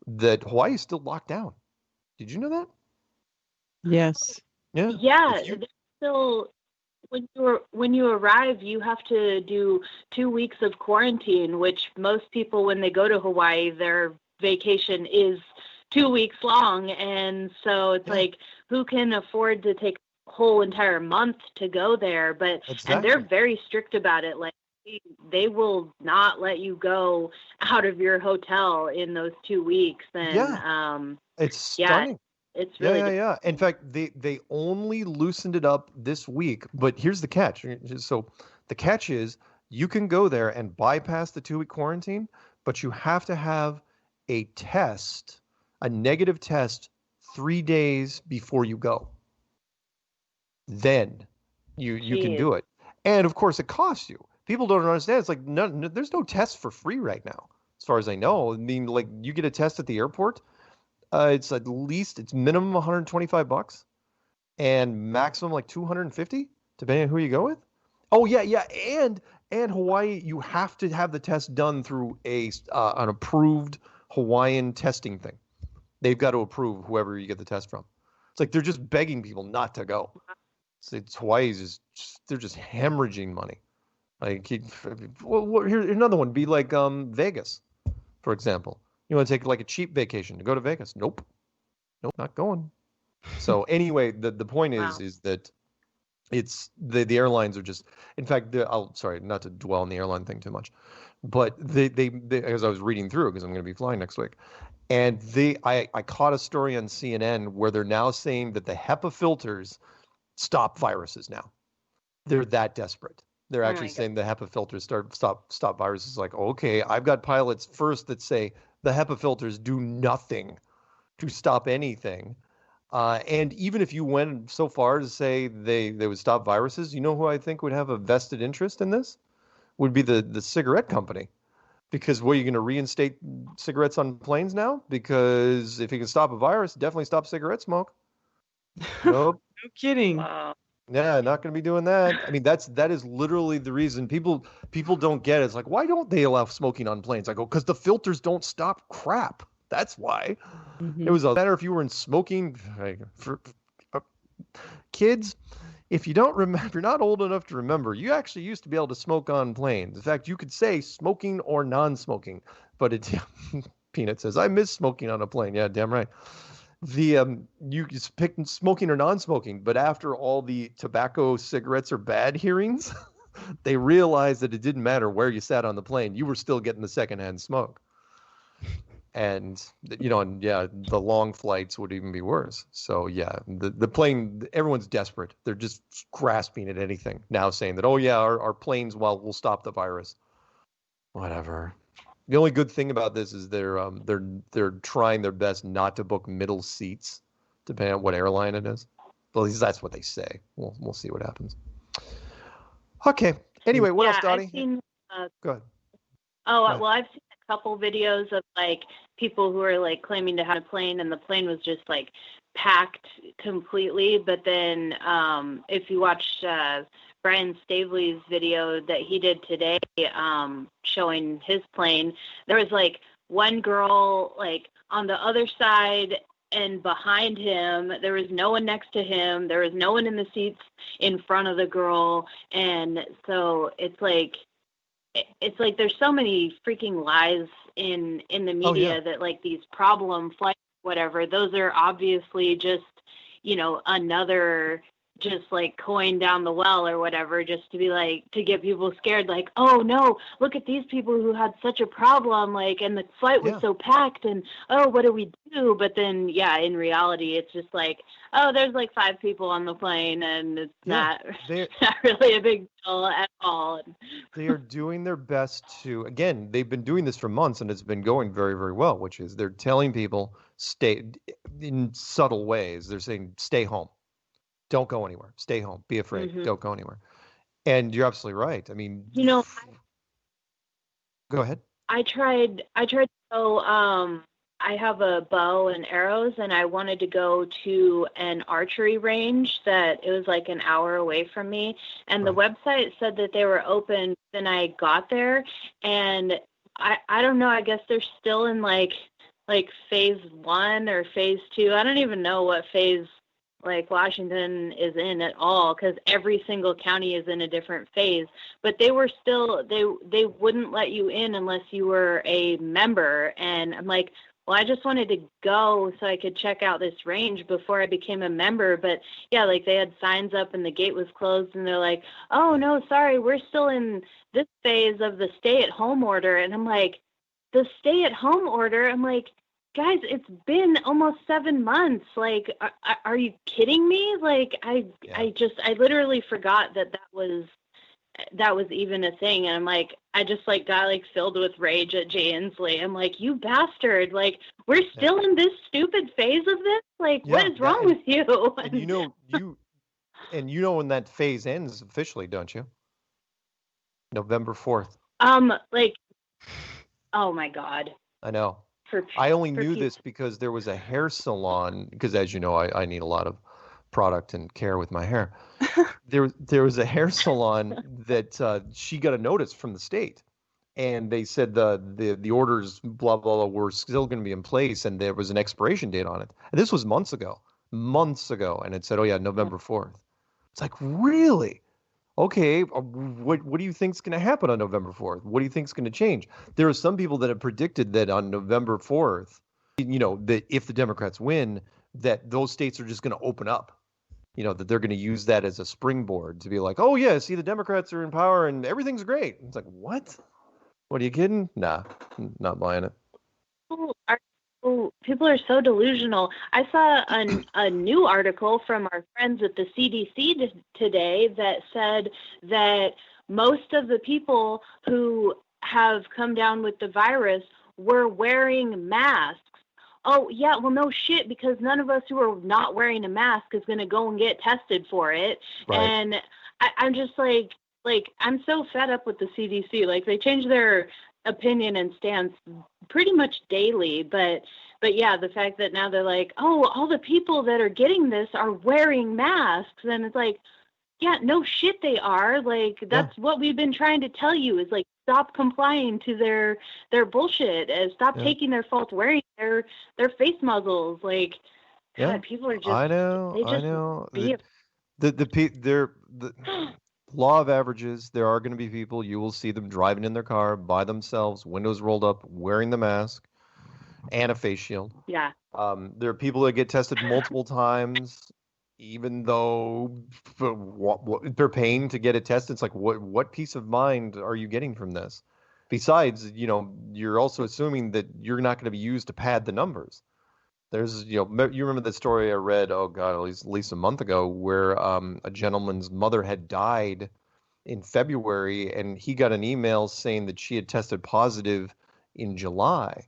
[SPEAKER 4] that Hawaii is still locked down. Did you know that?
[SPEAKER 5] Yes.
[SPEAKER 4] Yeah.
[SPEAKER 8] Yeah, still, when you arrive, you have to do 2 weeks of quarantine, which most people, when they go to Hawaii, their vacation is 2 weeks long, and so it's like, who can afford to take a whole entire month to go there? But and they're very strict about it. Like, they will not let you go out of your hotel in those 2 weeks. And
[SPEAKER 4] it's stunning.
[SPEAKER 8] It's really
[SPEAKER 4] yeah. In fact, they only loosened it up this week, but here's the catch. So the catch is you can go there and bypass the 2-week quarantine, but you have to have a negative test 3 days before you go. Then you can do it. And of course it costs you. People don't understand. It's like, there's no test for free right now, as far as I know. I mean, like, you get a test at the airport. It's minimum $125 and maximum like $250, depending on who you go with. Oh yeah. And Hawaii, you have to have the test done through an approved Hawaiian testing thing. They've got to approve whoever you get the test from. It's like they're just begging people not to go. Hawaii's they're just hemorrhaging money. Like, here's another one. Be like Vegas, for example. You want to take like a cheap vacation to go to Vegas? Nope, not going. So anyway, the point is that it's the airlines are just. In fact, sorry, not to dwell on the airline thing too much, but they as I was reading through, because I'm going to be flying next week, and I caught a story on CNN where they're now saying that the HEPA filters stop viruses now. They're that desperate. They're actually saying the HEPA filters stop viruses. Like, okay, I've got pilots first that say the HEPA filters do nothing to stop anything. And even if you went so far to say they would stop viruses, you know who I think would have a vested interest in this? Would be the cigarette company. Because what, are you going to reinstate cigarettes on planes now? Because if you can stop a virus, definitely stop cigarette smoke. Nope.
[SPEAKER 5] No kidding.
[SPEAKER 8] Wow.
[SPEAKER 4] Yeah, not going to be doing that. I mean, that is literally the reason people don't get it. It's like, why don't they allow smoking on planes? I go, because the filters don't stop crap. That's why.
[SPEAKER 5] Mm-hmm.
[SPEAKER 4] It was a matter if you were in smoking. Kids, if you don't remember, if you're not old enough to remember, you actually used to be able to smoke on planes. In fact, you could say smoking or non-smoking. But Peanut says, I miss smoking on a plane. Yeah, damn right. You just pick smoking or non-smoking, but after all the tobacco cigarettes are bad hearings, they realized that it didn't matter where you sat on the plane. You were still getting the secondhand smoke. And, the long flights would even be worse. So, yeah, the plane, everyone's desperate. They're just grasping at anything now, saying that, our planes, will stop the virus. Whatever. The only good thing about this is they're trying their best not to book middle seats, depending on what airline it is. Well, at least that's what they say. We'll see what happens. Okay. Anyway, what else, Dottie?
[SPEAKER 8] I've seen,
[SPEAKER 4] go ahead.
[SPEAKER 8] Well, I've seen a couple videos of like people who are like claiming to have a plane, and the plane was just like packed completely. But then if you watch Brian Staveley's video that he did today showing his plane, there was like one girl, like, on the other side and behind him. There was no one next to him. There was no one in the seats in front of the girl. And so it's like there's so many freaking lies in the media that, like, these problem flights, whatever, those are obviously just, you know, another just like coin down the well or whatever, just to be like, to get people scared, like, oh no, look at these people who had such a problem, like, and the flight was so packed, and oh, what do we do? But then, in reality, it's just like, oh, there's like 5 people on the plane, and it's not really a big deal at all.
[SPEAKER 4] They are doing their best to, again, they've been doing this for months, and it's been going very, very well, which is they're telling people, stay, in subtle ways, they're saying, stay home. Don't go anywhere. Stay home. Be afraid.
[SPEAKER 8] Mm-hmm.
[SPEAKER 4] Don't go anywhere. And you're absolutely right. I mean,
[SPEAKER 8] you know,
[SPEAKER 4] go ahead.
[SPEAKER 8] I tried to go, I have a bow and arrows, and I wanted to go to an archery range that it was like an hour away from me. And the website said that they were open. Then I got there, and I don't know, I guess they're still in like phase 1 or phase 2. I don't even know what phase like Washington is in at all, because every single county is in a different phase. But they were still, they wouldn't let you in unless you were a member. And I'm like, well, I just wanted to go so I could check out this range before I became a member. But like they had signs up and the gate was closed, and they're like, oh no, sorry, we're still in this phase of the stay-at-home order. And I'm like, the stay-at-home order? I'm like, guys, it's been almost 7 months. Like, are you kidding me? Like, I literally forgot that was even a thing. And I'm like, I just like got like filled with rage at Jay Inslee. I'm like, you bastard! Like, we're still in this stupid phase of this. Like, what is wrong with you?
[SPEAKER 4] And you know when that phase ends officially, don't you? November 4th.
[SPEAKER 8] Like, oh my God.
[SPEAKER 4] I know. I only knew this because there was a hair salon, because as you know, I need a lot of product and care with my hair. There was a hair salon that she got a notice from the state, and they said the orders, blah, blah, blah, were still going to be in place, and there was an expiration date on it. And this was months ago, and it said, oh yeah, November 4th. It's like, really? Okay, what do you think is going to happen on November 4th? What do you think is going to change? There are some people that have predicted that on November 4th, you know, that if the Democrats win, that those states are just going to open up. You know, that they're going to use that as a springboard to be like, oh yeah, see, the Democrats are in power and everything's great. It's like, what? What, are you kidding? Nah, not buying it.
[SPEAKER 8] People are so delusional. I saw a new article from our friends at the CDC today that said that most of the people who have come down with the virus were wearing masks. Oh, yeah, well, no shit, because none of us who are not wearing a mask is going to go and get tested for it. Right. And I'm just like, I'm so fed up with the CDC. Like, they change their opinion and stance pretty much daily, but yeah, the fact that now they're like, oh, all the people that are getting this are wearing masks, and it's like, yeah, no shit they are. Like, that's what we've been trying to tell you, is like, stop complying to their bullshit, and stop taking their fault wearing their face muzzles. Like, God, people are just,
[SPEAKER 4] I know. The law of averages, there are going to be people, you will see them driving in their car by themselves, windows rolled up, wearing the mask and a face shield.
[SPEAKER 8] Yeah.
[SPEAKER 4] There are people that get tested multiple times, even though they're paying to get it tested. It's like, what peace of mind are you getting from this? Besides, you know, you're also assuming that you're not going to be used to pad the numbers. There's, you know, you remember the story I read, oh God, at least a month ago, where a gentleman's mother had died in February, and he got an email saying that she had tested positive in July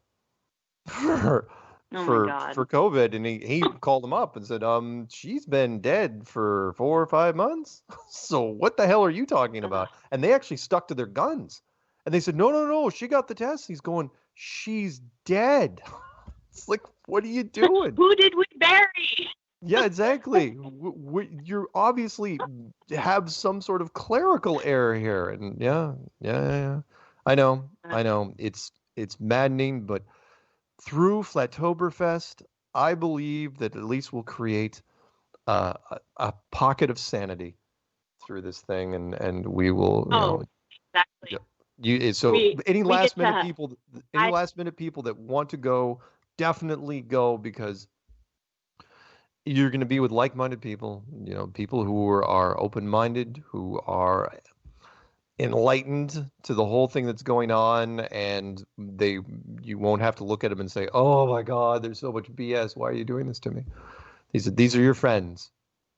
[SPEAKER 4] for COVID, and he called him up and said, she's been dead for 4 or 5 months. So what the hell are you talking about? And they actually stuck to their guns, and they said, no, she got the test. He's going, she's dead. It's like, what are you doing?
[SPEAKER 8] Who did we bury?
[SPEAKER 4] Yeah, exactly. You obviously have some sort of clerical error here, and yeah. I know. It's maddening, but through Flattoberfest, I believe that at least we'll create a pocket of sanity through this thing, and we will.
[SPEAKER 8] Exactly.
[SPEAKER 4] Any
[SPEAKER 8] we
[SPEAKER 4] last
[SPEAKER 8] get
[SPEAKER 4] minute
[SPEAKER 8] to-
[SPEAKER 4] people,
[SPEAKER 8] I-
[SPEAKER 4] last minute people that want to go, definitely go, because you're going to be with like-minded people. People who are open-minded, who are enlightened to the whole thing that's going on, and you won't have to look at them and say, "Oh my God, there's so much BS. Why are you doing this to me?" These are your friends.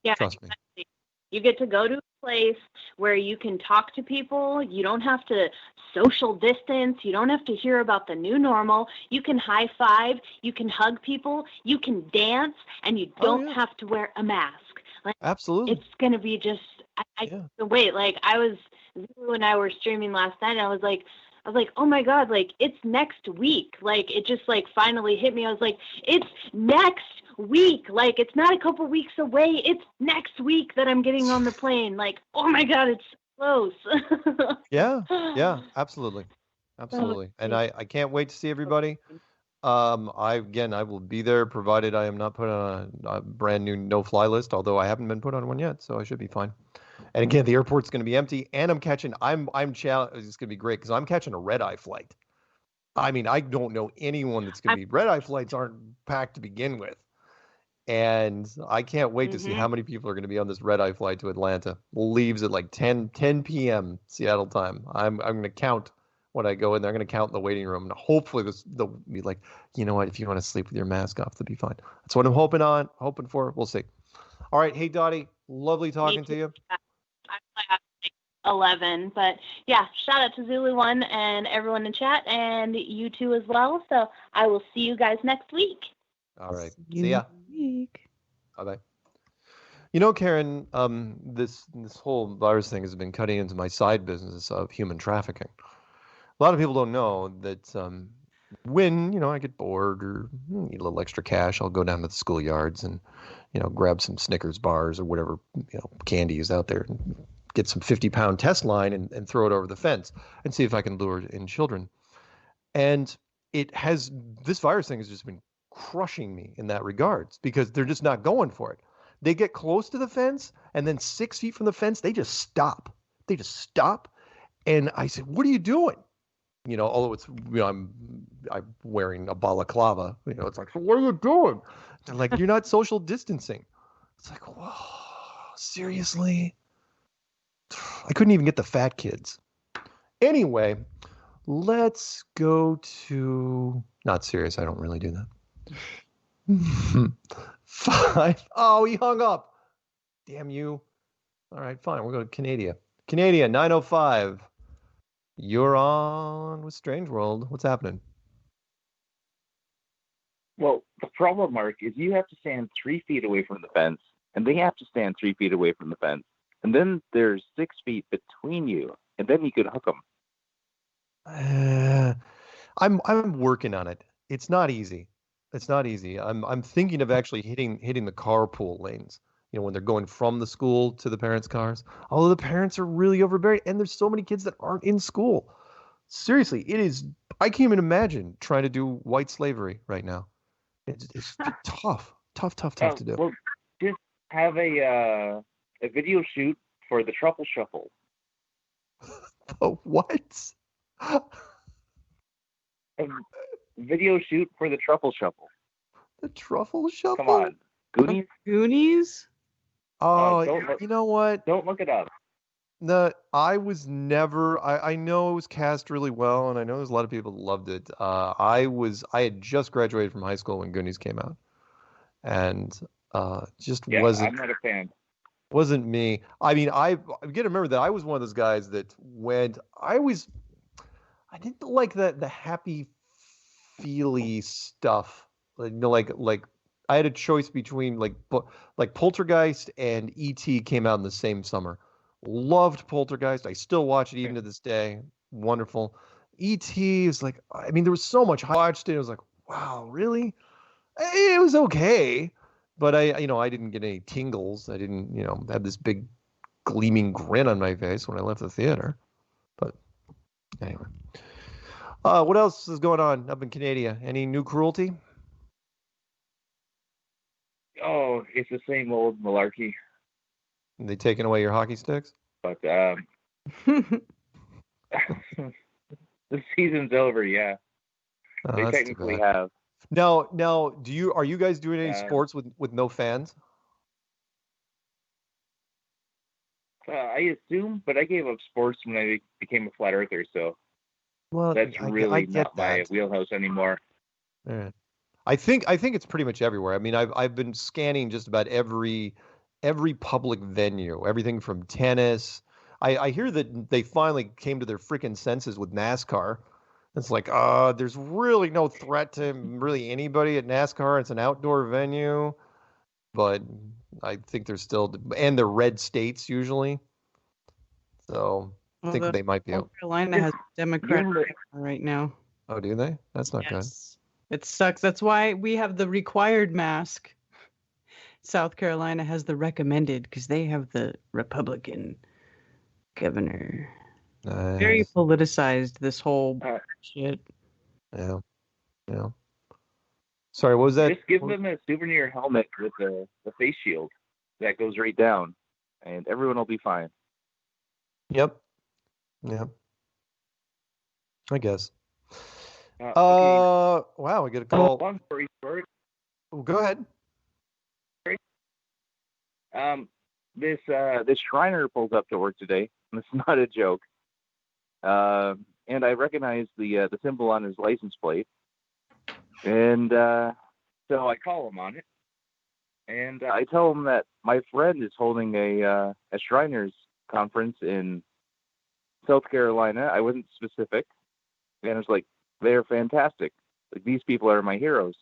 [SPEAKER 8] Yeah,
[SPEAKER 4] Trust me.
[SPEAKER 8] exactly. You get to go to a place where you can talk to people. You don't have to social distance. You don't have to hear about the new normal. You can high five. You can hug people. You can dance, and you don't have to wear a mask. Like,
[SPEAKER 4] Absolutely.
[SPEAKER 8] it's gonna be just. I can't wait. Like Zulu and I were streaming last night, and I was like, oh my God, like it's next week. Like it just like finally hit me. I was like, it's next week. Like it's not a couple weeks away. It's next week that I'm getting on the plane. Like, oh my God, it's close.
[SPEAKER 4] Yeah, absolutely. And I can't wait to see everybody. I will be there provided I am not put on a brand new no-fly list, although I haven't been put on one yet, so I should be fine. And again, the airport's going to be empty, and I'm it's going to be great because I'm catching a red-eye flight. I mean, I don't know anyone that's going to be, red-eye flights aren't packed to begin with. And I can't wait to see how many people are going to be on this red-eye flight to Atlanta. Leaves at like 10 p.m. Seattle time. I'm going to count when I go in there. I'm going to count in the waiting room. And hopefully they'll be like, you know what, if you want to sleep with your mask off, that'll be fine. That's what I'm hoping for. We'll see. All right. Hey, Dottie, lovely talking to you.
[SPEAKER 8] I'm 11, but yeah, shout out to Zulu One and everyone in chat, and you too as well. So I will see you guys next week.
[SPEAKER 4] All right. See ya. Bye-bye. Karen, this whole virus thing has been cutting into my side business of human trafficking. A lot of people don't know that when, I get bored or need a little extra cash, I'll go down to the schoolyards and, grab some Snickers bars or whatever, candy is out there and get some 50-pound test line and throw it over the fence and see if I can lure in children. And this virus thing has just been crushing me in that regards because they're just not going for it. They get close to the fence and then 6 feet from the fence, they just stop. And I said, what are you doing? Although it's, I'm wearing a balaclava, it's like, so what are you doing? They're like, you're not social distancing. It's like, whoa, seriously? I couldn't even get the fat kids. Anyway, let's go to, not serious. I don't really do that. 5. Oh, he hung up. Damn you. All right, fine. We'll go to Canada. Canada, 905. You're on with Strange World. What's happening?
[SPEAKER 9] Well, the problem, Mark, is you have to stand 3 feet away from the fence, and they have to stand 3 feet away from the fence. And then there's 6 feet between you, and then you could hook them.
[SPEAKER 4] I'm working on it. It's not easy. I'm thinking of actually hitting the carpool lanes. When they're going from the school to the parents' cars. Although the parents are really overbearing, and there's so many kids that aren't in school. Seriously, it is. I can't even imagine trying to do white slavery right now. It's tough to do.
[SPEAKER 9] Well, just have a video shoot for the Truffle Shuffle.
[SPEAKER 4] Oh, what?
[SPEAKER 9] A video shoot for the Truffle Shuffle.
[SPEAKER 4] The Truffle Shuffle?
[SPEAKER 9] Come on.
[SPEAKER 5] Goonies?
[SPEAKER 4] Oh, you know what?
[SPEAKER 9] Don't look it up.
[SPEAKER 4] I was never. I know it was cast really well, and I know there's a lot of people that loved it. I had just graduated from high school when Goonies came out, and wasn't.
[SPEAKER 9] I'm not a fan.
[SPEAKER 4] Wasn't me. I mean, I got to remember that I was one of those guys that I didn't like the happy, feely stuff. Like I had a choice between like Poltergeist and E.T. came out in the same summer. Loved Poltergeist. I still watch it even to this day. Wonderful. E.T. is like, I mean, there was so much. I watched it. I was like, wow, really? It was okay, but I didn't get any tingles. I didn't, have this big gleaming grin on my face when I left the theater. But anyway, What else is going on up in Canada? Any new cruelty?
[SPEAKER 9] Oh, it's the same old malarkey.
[SPEAKER 4] Are they taking away your hockey sticks?
[SPEAKER 9] But the season's over. Yeah, they
[SPEAKER 4] That's too
[SPEAKER 9] technically
[SPEAKER 4] bad.
[SPEAKER 9] have.
[SPEAKER 4] Now, are you guys doing any
[SPEAKER 9] Uh,
[SPEAKER 4] sports with no fans?
[SPEAKER 9] I assume, but I gave up sports when I became a flat earther, so
[SPEAKER 4] Well,
[SPEAKER 9] that's
[SPEAKER 4] I
[SPEAKER 9] really
[SPEAKER 4] get
[SPEAKER 9] not my
[SPEAKER 4] that.
[SPEAKER 9] wheelhouse anymore.
[SPEAKER 4] Yeah. I think it's pretty much everywhere. I mean, I've been scanning just about every public venue, everything from tennis. I hear that they finally came to their freaking senses with NASCAR. It's like, there's really no threat to really anybody at NASCAR. It's an outdoor venue, but I think there's still, and they're red states usually. So I think they might be.
[SPEAKER 5] South Carolina has a Democrat right now.
[SPEAKER 4] Oh, do they? That's not good.
[SPEAKER 5] Yes. It sucks. That's why we have the required mask. South Carolina has the recommended because they have the Republican governor. Very
[SPEAKER 4] Nice.
[SPEAKER 5] politicized, this whole shit.
[SPEAKER 4] Yeah. Yeah. Sorry, what was that?
[SPEAKER 9] Just give them a souvenir helmet with the face shield that goes right down, and everyone will be fine.
[SPEAKER 4] Yep. Yep. I guess.
[SPEAKER 9] Okay.
[SPEAKER 4] Wow, I get a call.
[SPEAKER 9] Long story short.
[SPEAKER 4] Oh, go ahead.
[SPEAKER 9] This Shriner pulls up to work today, and it's not a joke. And I recognize the symbol on his license plate, and so I call him on it, and I tell him that my friend is holding a Shriners conference in South Carolina. I wasn't specific, and it's like, they're fantastic. Like, these people are my heroes.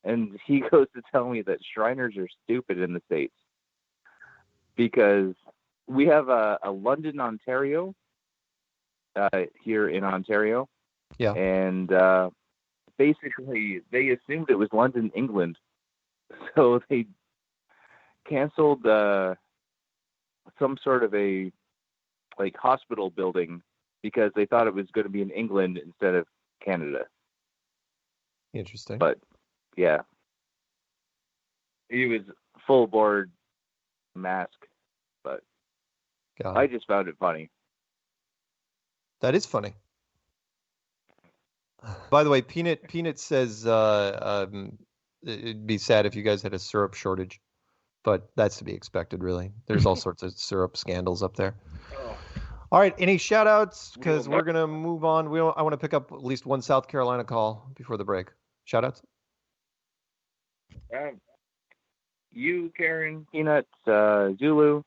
[SPEAKER 9] And he goes to tell me that Shriners are stupid in the States because we have a London, Ontario, here in Ontario.
[SPEAKER 4] Yeah.
[SPEAKER 9] And basically, they assumed it was London, England. So they canceled some sort of a hospital building because they thought it was going to be in England instead of Canada.
[SPEAKER 4] Interesting.
[SPEAKER 9] But yeah, he was full board mask, but I just found it funny.
[SPEAKER 4] That is funny. By the way, Peanut says it'd be sad if you guys had a syrup shortage, but that's to be expected, really. There's all sorts of syrup scandals up there. All right, any shout outs? Because we're going to move on. I want to pick up at least one South Carolina call before the break. Shout outs?
[SPEAKER 9] You, Karen, Peanut, Zulu,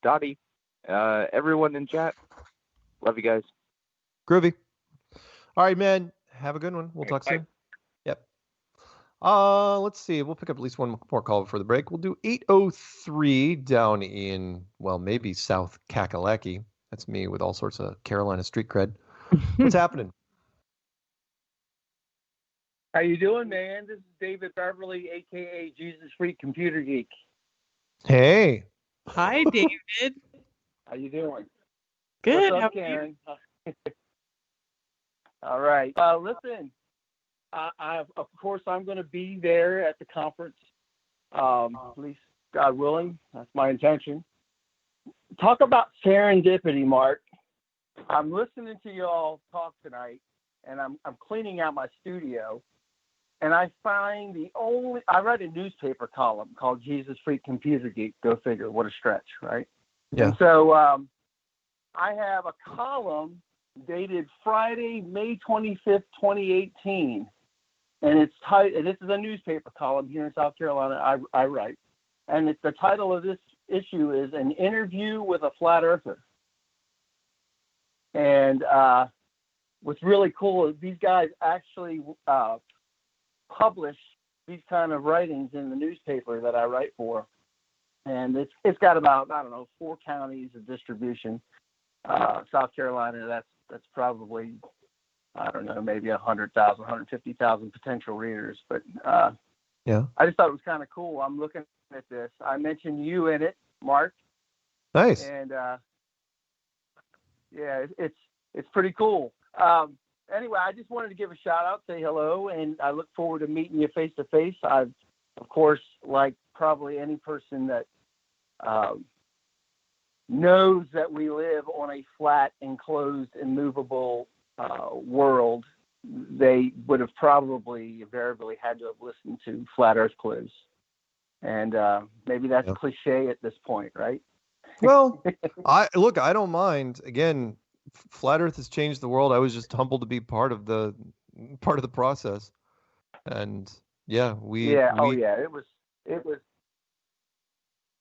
[SPEAKER 9] Dottie, everyone in chat. Love you guys.
[SPEAKER 4] Groovy. All right, man. Have a good one. We'll talk soon. Yep. Let's see. We'll pick up at least one more call before the break. We'll do 803 down in, well, maybe South Kakalaki. That's me with all sorts of Carolina street cred. What's happening?
[SPEAKER 10] How you doing, man? This is David Beverly, a.k.a. Jesus Freak Computer Geek.
[SPEAKER 4] Hey.
[SPEAKER 5] Hi, David.
[SPEAKER 10] How you doing?
[SPEAKER 5] Good.
[SPEAKER 10] What's up, Karen? All right. Listen, of course, I'm going to be there at the conference, at least God willing. That's my intention. Talk about serendipity, Mark. I'm listening to you all talk tonight, and I'm cleaning out my studio, and I find I read a newspaper column called Jesus Freak Computer Geek. Go figure, what a stretch, right?
[SPEAKER 4] Yeah.
[SPEAKER 10] And so I have a column dated Friday, May 25th, 2018, and it's and this is a newspaper column here in South Carolina. I write, and the title of this issue is An Interview with a Flat Earther. And what's really cool is these guys actually publish these kind of writings in the newspaper that I write for. And it's got about, 4 counties of distribution. South Carolina, that's probably, maybe 100,000, 150,000 potential readers. But
[SPEAKER 4] yeah,
[SPEAKER 10] I just thought it was kind of cool. I'm looking at this. I mentioned you in it, Mark.
[SPEAKER 4] Nice.
[SPEAKER 10] And yeah, it's pretty cool. anyway, I just wanted to give a shout out, say hello, and I look forward to meeting you face to face. I've, of course, like probably any person that knows that we live on a flat, enclosed, immovable world, they would have probably invariably had to have listened to Flat Earth Clues. And maybe that's cliche at this point, right?
[SPEAKER 4] Well, I don't mind. Again, Flat Earth has changed the world. I was just humbled to be part of the process. And it was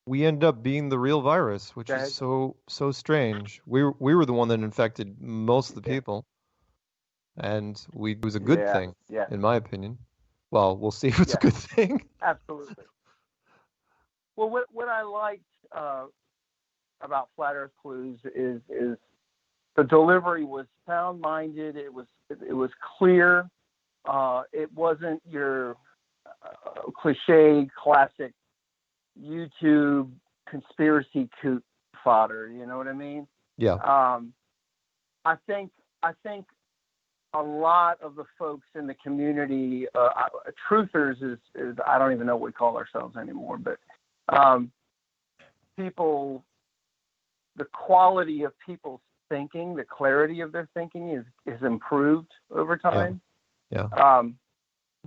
[SPEAKER 4] we ended up being the real virus, which is so strange. We were the one that infected most of the people. And it was a good thing, in my opinion. Well, we'll see if it's a good thing.
[SPEAKER 10] Absolutely. Well, what I liked about Flat Earth Clues is the delivery was sound-minded. It was clear. It wasn't your cliche, classic YouTube conspiracy coot fodder. You know what I mean?
[SPEAKER 4] Yeah.
[SPEAKER 10] I think a lot of the folks in the community, truthers is I don't even know what we call ourselves anymore, but people, the quality of people's thinking, the clarity of their thinking is improved over time.
[SPEAKER 4] Yeah.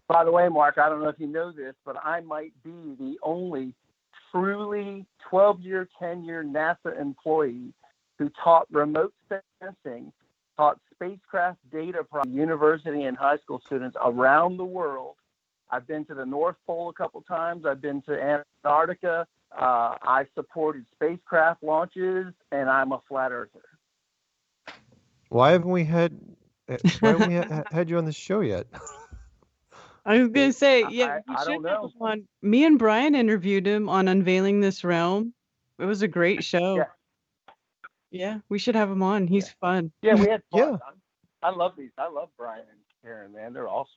[SPEAKER 10] By the way, Mark, I don't know if you know this, but I might be the only truly 12-year, 10-year NASA employee who taught remote sensing, taught spacecraft data from university and high school students around the world. I've been to the North Pole a couple times. I've been to Antarctica. I supported spacecraft launches, and I'm a flat earther.
[SPEAKER 4] Why haven't we had you on the show yet?
[SPEAKER 5] I was going to say,
[SPEAKER 10] I
[SPEAKER 5] we
[SPEAKER 10] don't
[SPEAKER 5] should
[SPEAKER 10] know.
[SPEAKER 5] have him on. Me and Brian interviewed him on Unveiling This Realm. It was a great show. Yeah, we should have him on. He's fun.
[SPEAKER 10] Yeah, we had fun.
[SPEAKER 4] Yeah.
[SPEAKER 10] I love these. I love Brian and Karen, man. They're awesome.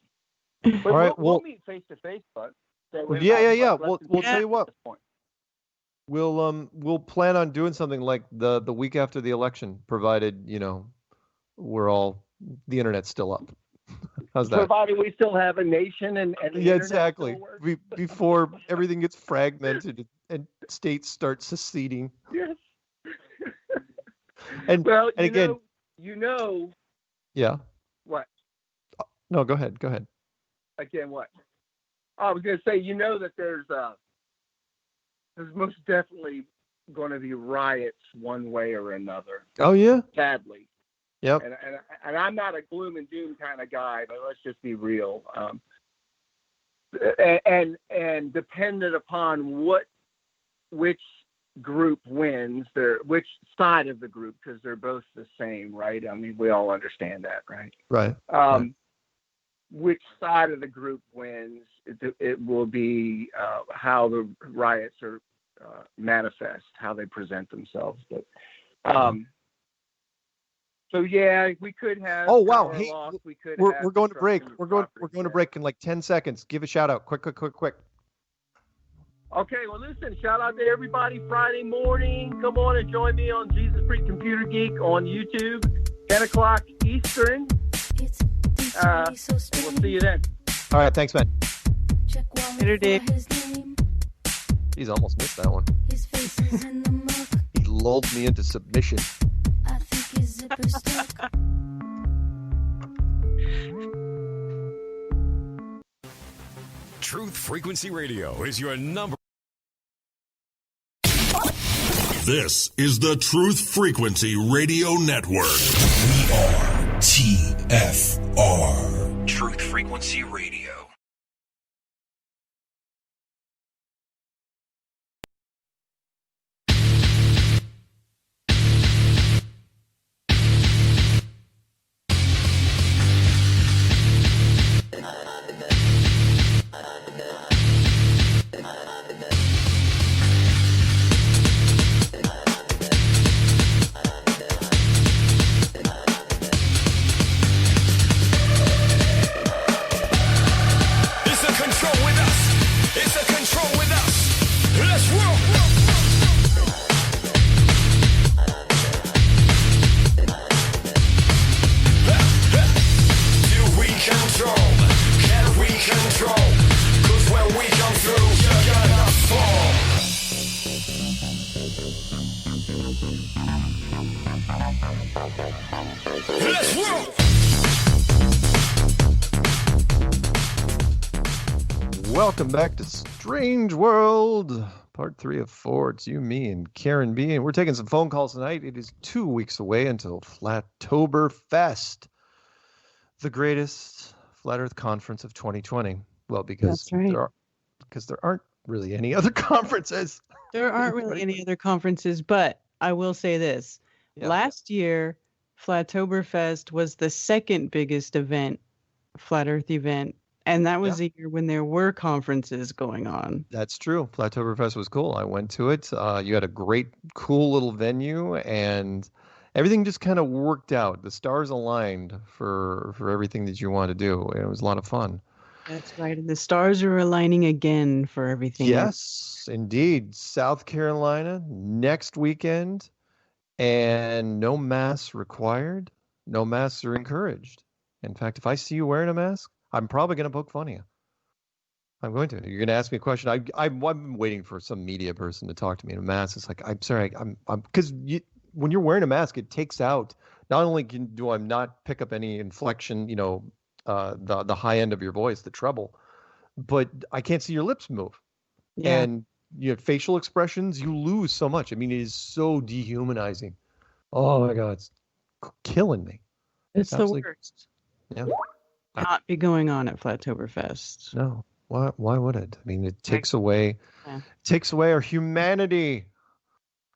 [SPEAKER 10] But
[SPEAKER 4] All right,
[SPEAKER 10] we'll meet face to face, bud.
[SPEAKER 4] We'll tell you what. We'll plan on doing something like the week after the election, provided we're all the internet's still up. How's that?
[SPEAKER 10] Provided we still have a nation and the internet
[SPEAKER 4] exactly.
[SPEAKER 10] still works.
[SPEAKER 4] Before everything gets fragmented and states start seceding.
[SPEAKER 10] Yes.
[SPEAKER 4] And
[SPEAKER 10] well,
[SPEAKER 4] and again,
[SPEAKER 10] yeah. What?
[SPEAKER 4] No, go ahead.
[SPEAKER 10] Again, what? I was going to say, that there's most definitely going to be riots one way or another.
[SPEAKER 4] Oh yeah.
[SPEAKER 10] Sadly.
[SPEAKER 4] Yep.
[SPEAKER 10] And I'm not a gloom and doom kind of guy, but let's just be real. And dependent upon which group wins, which side of the group, because they're both the same, right? I mean, we all understand that, right?
[SPEAKER 4] Right.
[SPEAKER 10] Which side of the group wins, it will be how the riots are manifest, how they present themselves. But so yeah, we could have.
[SPEAKER 4] Oh wow! Hey,
[SPEAKER 10] we're
[SPEAKER 4] going to break. We're going to break in like 10 seconds. Give a shout out, quick.
[SPEAKER 10] Okay, well listen, shout out to everybody Friday morning. Come on and join me on Jesus Freak Computer Geek on YouTube, 10 o'clock Eastern. And we'll see you then.
[SPEAKER 4] All right, thanks, man.
[SPEAKER 5] Later, Dave.
[SPEAKER 4] He's almost missed that one. He lulled me into submission.
[SPEAKER 11] I think his zipper's stuck.
[SPEAKER 6] Truth Frequency Radio is your number. This is the Truth Frequency Radio Network. We are TFR. Truth Frequency Radio. Let's roll!
[SPEAKER 4] Welcome back to Strange World, part 3 of 4. It's you, me, and Karen B. And we're taking some phone calls tonight. It is 2 weeks away until Flattoberfest, the greatest Flat Earth conference of 2020. Well, because
[SPEAKER 5] That's right.
[SPEAKER 4] there aren't really any other conferences.
[SPEAKER 5] There aren't really any other conferences, but I will say this.
[SPEAKER 4] Yeah.
[SPEAKER 5] Last year, Flattoberfest was the second biggest event, Flat Earth event. And that was the year when there were conferences going on.
[SPEAKER 4] That's true. Flattoberfest was cool. I went to it. You had a great, cool little venue, and everything just kind of worked out. The stars aligned for everything that you want to do. It was a lot of fun.
[SPEAKER 5] That's right. And the stars are aligning again for everything.
[SPEAKER 4] Yes, indeed. South Carolina next weekend, and no masks required. No masks are encouraged. In fact, if I see you wearing a mask, I'm probably going to poke fun at you. I'm going to. You're going to ask me a question. I've been waiting for some media person to talk to me in a mask. It's like, I'm sorry, I'm because when you're wearing a mask, it takes out. Not only do I not pick up any inflection, the high end of your voice, the treble, but I can't see your lips move.
[SPEAKER 5] Yeah.
[SPEAKER 4] And facial expressions, you lose so much. I mean, it is so dehumanizing. Oh my God, it's killing me.
[SPEAKER 5] It's the worst.
[SPEAKER 4] Yeah.
[SPEAKER 5] Not be going on at Flattoberfest.
[SPEAKER 4] No. Why would it? I mean, it takes away our humanity.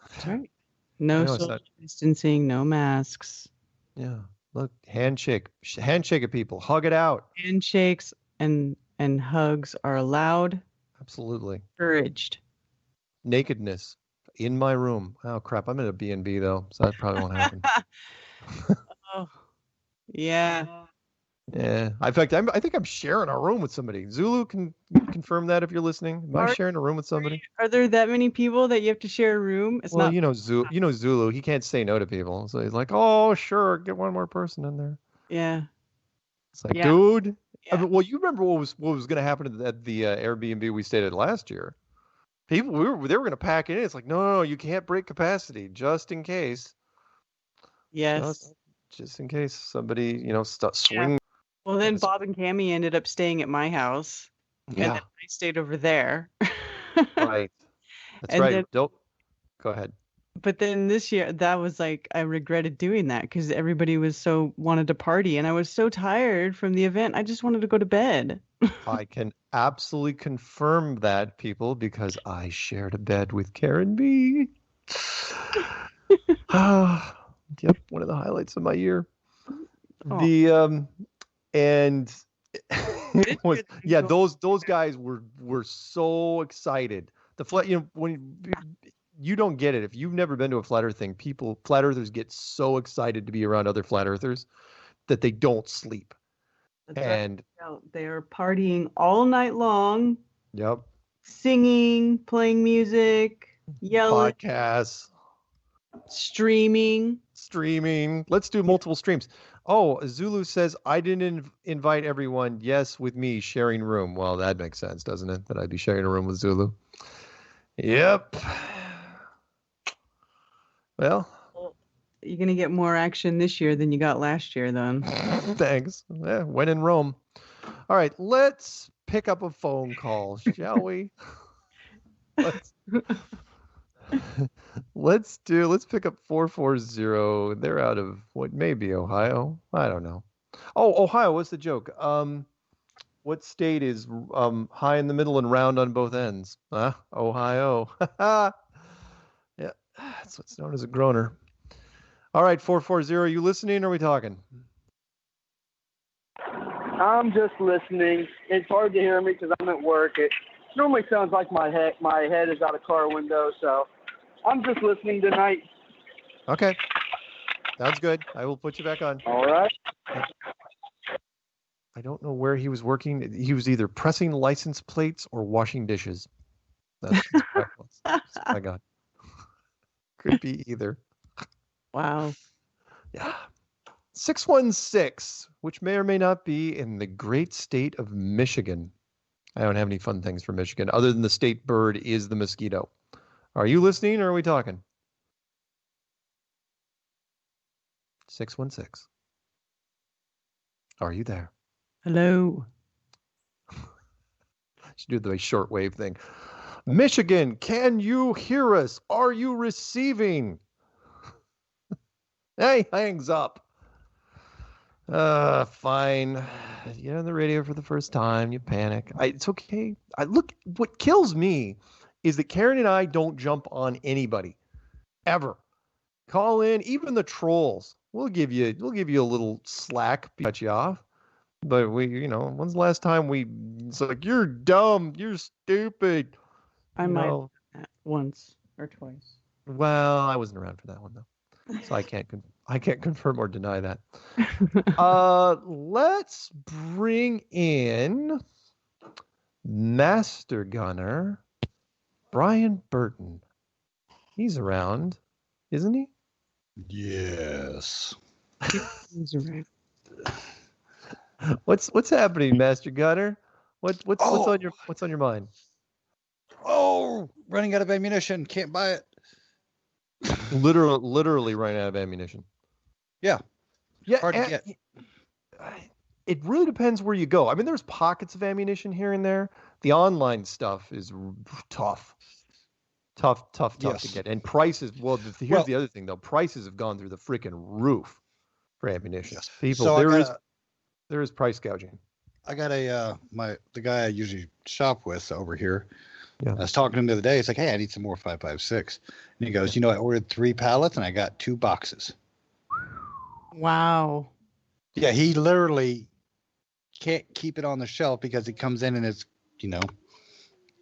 [SPEAKER 5] That's right. No social distancing, no masks.
[SPEAKER 4] Yeah. Look, handshake at people, hug it out.
[SPEAKER 5] Handshakes and hugs are allowed.
[SPEAKER 4] Absolutely.
[SPEAKER 5] Encouraged.
[SPEAKER 4] Nakedness in my room. Oh crap! I'm in a B&B though, so that probably won't happen.
[SPEAKER 5] Oh, yeah.
[SPEAKER 4] Yeah. In fact, I think I'm sharing a room with somebody. Zulu, can you confirm that if you're listening? Am I sharing a room with somebody?
[SPEAKER 5] Are there that many people that you have to share a room? It's not.
[SPEAKER 4] Zulu. He can't say no to people, so he's like, "Oh, sure, get one more person in there."
[SPEAKER 5] Yeah.
[SPEAKER 4] It's like, dude. Yeah. I mean, well, you remember what was going to happen at the Airbnb we stayed at last year? They were going to pack it in. It's like, no, you can't break capacity just in case.
[SPEAKER 5] Yes.
[SPEAKER 4] Just in case somebody, swing.
[SPEAKER 5] Well, then Bob and Cammie ended up staying at my house.
[SPEAKER 4] Yeah.
[SPEAKER 5] And then I stayed over there.
[SPEAKER 4] Right. That's right. Go ahead.
[SPEAKER 5] But then this year, that was like, I regretted doing that because everybody wanted to party. And I was so tired from the event. I just wanted to go to bed.
[SPEAKER 4] I can absolutely confirm that, people, because I shared a bed with Karen B. Yep. One of the highlights of my year. Oh. And it was, those guys were so excited. When you don't get it, if you've never been to a flat earth thing, flat earthers get so excited to be around other flat earthers that they don't sleep. And
[SPEAKER 5] they are partying all night long.
[SPEAKER 4] Yep.
[SPEAKER 5] Singing, playing music, yelling.
[SPEAKER 4] Podcasts.
[SPEAKER 5] Streaming.
[SPEAKER 4] Let's do multiple streams. Oh, Zulu says, I didn't invite everyone. Yes, with me sharing room. Well, that makes sense, doesn't it? That I'd be sharing a room with Zulu. Yep. Well,
[SPEAKER 5] you're going to get more action this year than you got last year, then.
[SPEAKER 4] Thanks. Yeah, when in Rome. All right, let's pick up a phone call, shall we? Let's pick up 440. They're out of what may be Ohio. I don't know. Oh, Ohio. What's the joke? What state is high in the middle and round on both ends? Ohio. Yeah, that's what's known as a groaner. All right, 440. You listening? Or are we talking?
[SPEAKER 10] I'm just listening. It's hard to hear me because I'm at work. It normally sounds like my head is out a car window, so I'm just listening tonight.
[SPEAKER 4] Okay. Sounds good. I will put you back on.
[SPEAKER 10] All right.
[SPEAKER 4] I don't know where he was working. He was either pressing license plates or washing dishes. That's my God. Could be either.
[SPEAKER 5] Wow.
[SPEAKER 4] Yeah. 616, which may or may not be in the great state of Michigan. I don't have any fun things for Michigan other than the state bird is the mosquito. Are you listening or are we talking? 616. Are you there?
[SPEAKER 5] Hello.
[SPEAKER 4] Should do the shortwave thing. Michigan, can you hear us? Are you receiving? Hey, hangs up. Fine. You're on the radio for the first time. You panic. It's okay. Look, what kills me is that Karen and I don't jump on anybody ever. Call in, even the trolls. We'll give you a little slack, cut you off. But when's the last time it's like, you're dumb, you're stupid.
[SPEAKER 5] I might have done that once or twice.
[SPEAKER 4] Well, I wasn't around for that one though, so I can't confirm or deny that. Let's bring in Master Gunner Brian Burton. He's around, isn't he?
[SPEAKER 12] Yes.
[SPEAKER 5] He's around.
[SPEAKER 4] What's happening, Master Gunner? What's on your mind?
[SPEAKER 12] Oh, running out of ammunition. Can't buy it.
[SPEAKER 4] Literally running out of ammunition.
[SPEAKER 12] Yeah. Hard to get.
[SPEAKER 4] It really depends where you go. I mean, there's pockets of ammunition here and there. The online stuff is tough. Tough
[SPEAKER 12] Yes.
[SPEAKER 4] to get. And prices, here's the other thing, though. Prices have gone through the freaking roof for ammunition.
[SPEAKER 12] Yes.
[SPEAKER 4] People,
[SPEAKER 12] So
[SPEAKER 4] there is price gouging.
[SPEAKER 12] I got the guy I usually shop with over here.
[SPEAKER 4] Yeah.
[SPEAKER 12] I was talking to him the other day. It's like, hey, I need some more 5.56. And he goes, I ordered 3 pallets and I got 2 boxes.
[SPEAKER 5] Wow.
[SPEAKER 12] Yeah, he literally can't keep it on the shelf because it comes in and it's,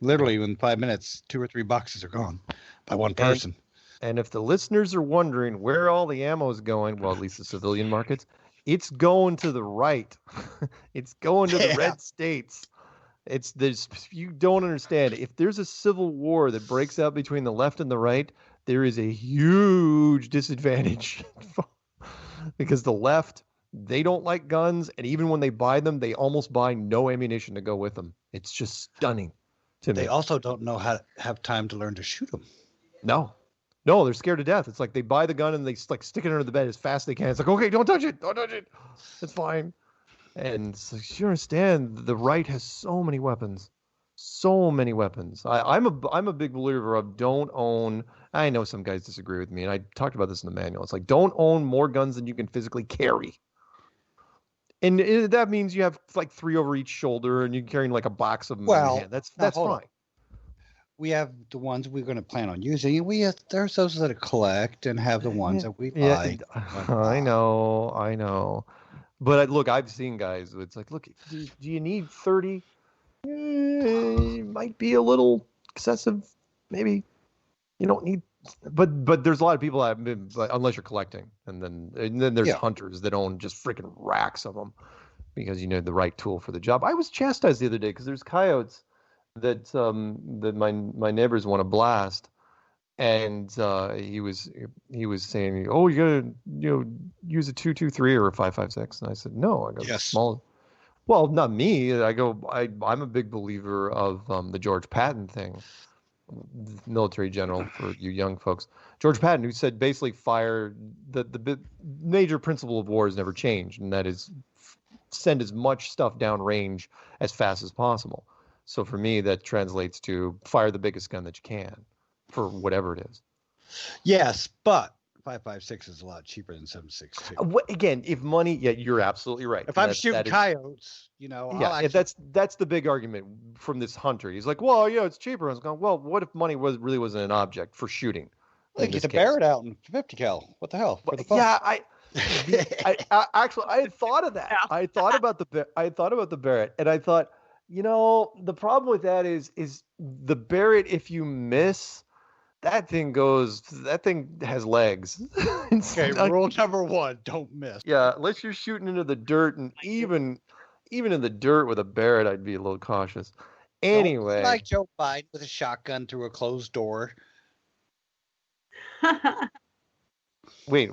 [SPEAKER 12] literally in 5 minutes, 2 or 3 boxes are gone by one person.
[SPEAKER 4] And if the listeners are wondering where all the ammo is going, well, at least the civilian markets, it's going to the right. It's going to the red states. You don't understand. If there's a civil war that breaks out between the left and the right, there is a huge disadvantage because the left, they don't like guns. And even when they buy them, they almost buy no ammunition to go with them. It's just stunning to me.
[SPEAKER 12] They also don't know how to have time to learn to shoot them.
[SPEAKER 4] No, they're scared to death. It's like they buy the gun and they stick it under the bed as fast as they can. It's like, okay, don't touch it. It's fine. And so you understand, the right has so many weapons. I'm a big believer of don't own. I know some guys disagree with me, and I talked about this in the manual. It's like, don't own more guns than you can physically carry. And that means you have like 3 over each shoulder, and you're carrying like a box of them in your hand. That's fine.
[SPEAKER 12] We have the ones we're going to plan on using. There's those that collect and have the ones that we buy.
[SPEAKER 4] I know. But look, I've seen guys. It's like, look, do you need 30? It might be a little excessive. Maybe you don't need. But there's a lot of people that have been, unless you're collecting, and then there's hunters that own just freaking racks of them because you know the right tool for the job. I was chastised the other day because there's coyotes that my neighbors want to blast, and he was saying, oh, you gotta use a 223 or a 5.56, and I said no. I go,
[SPEAKER 12] yes.
[SPEAKER 4] Small. Well, not me. I go. I'm a big believer of the George Patton thing, military general for you young folks. George Patton, who said basically fire the major principle of war has never changed, and that is send as much stuff downrange as fast as possible. So for me, that translates to fire the biggest gun that you can for whatever it is.
[SPEAKER 12] Yes, but 5.56 is a lot cheaper than 7.62.
[SPEAKER 4] Again, if money, you're absolutely right.
[SPEAKER 12] If I'm shooting coyotes,
[SPEAKER 4] that's the big argument from this hunter. He's like, well, it's cheaper. I was going, well, what if money really wasn't an object for shooting?
[SPEAKER 12] Get the Barrett out in 50 cal. What the hell? For the fun.
[SPEAKER 4] Yeah, I had thought of that. I had thought about the Barrett, and I thought, the problem with that is the Barrett, if you miss, that thing has legs.
[SPEAKER 12] Okay, rule number 1, don't miss.
[SPEAKER 4] Yeah, unless you're shooting into the dirt, and even in the dirt with a Barrett, I'd be a little cautious. Anyway.
[SPEAKER 12] Don't like Joe Biden with a shotgun through a closed door.
[SPEAKER 4] Wait,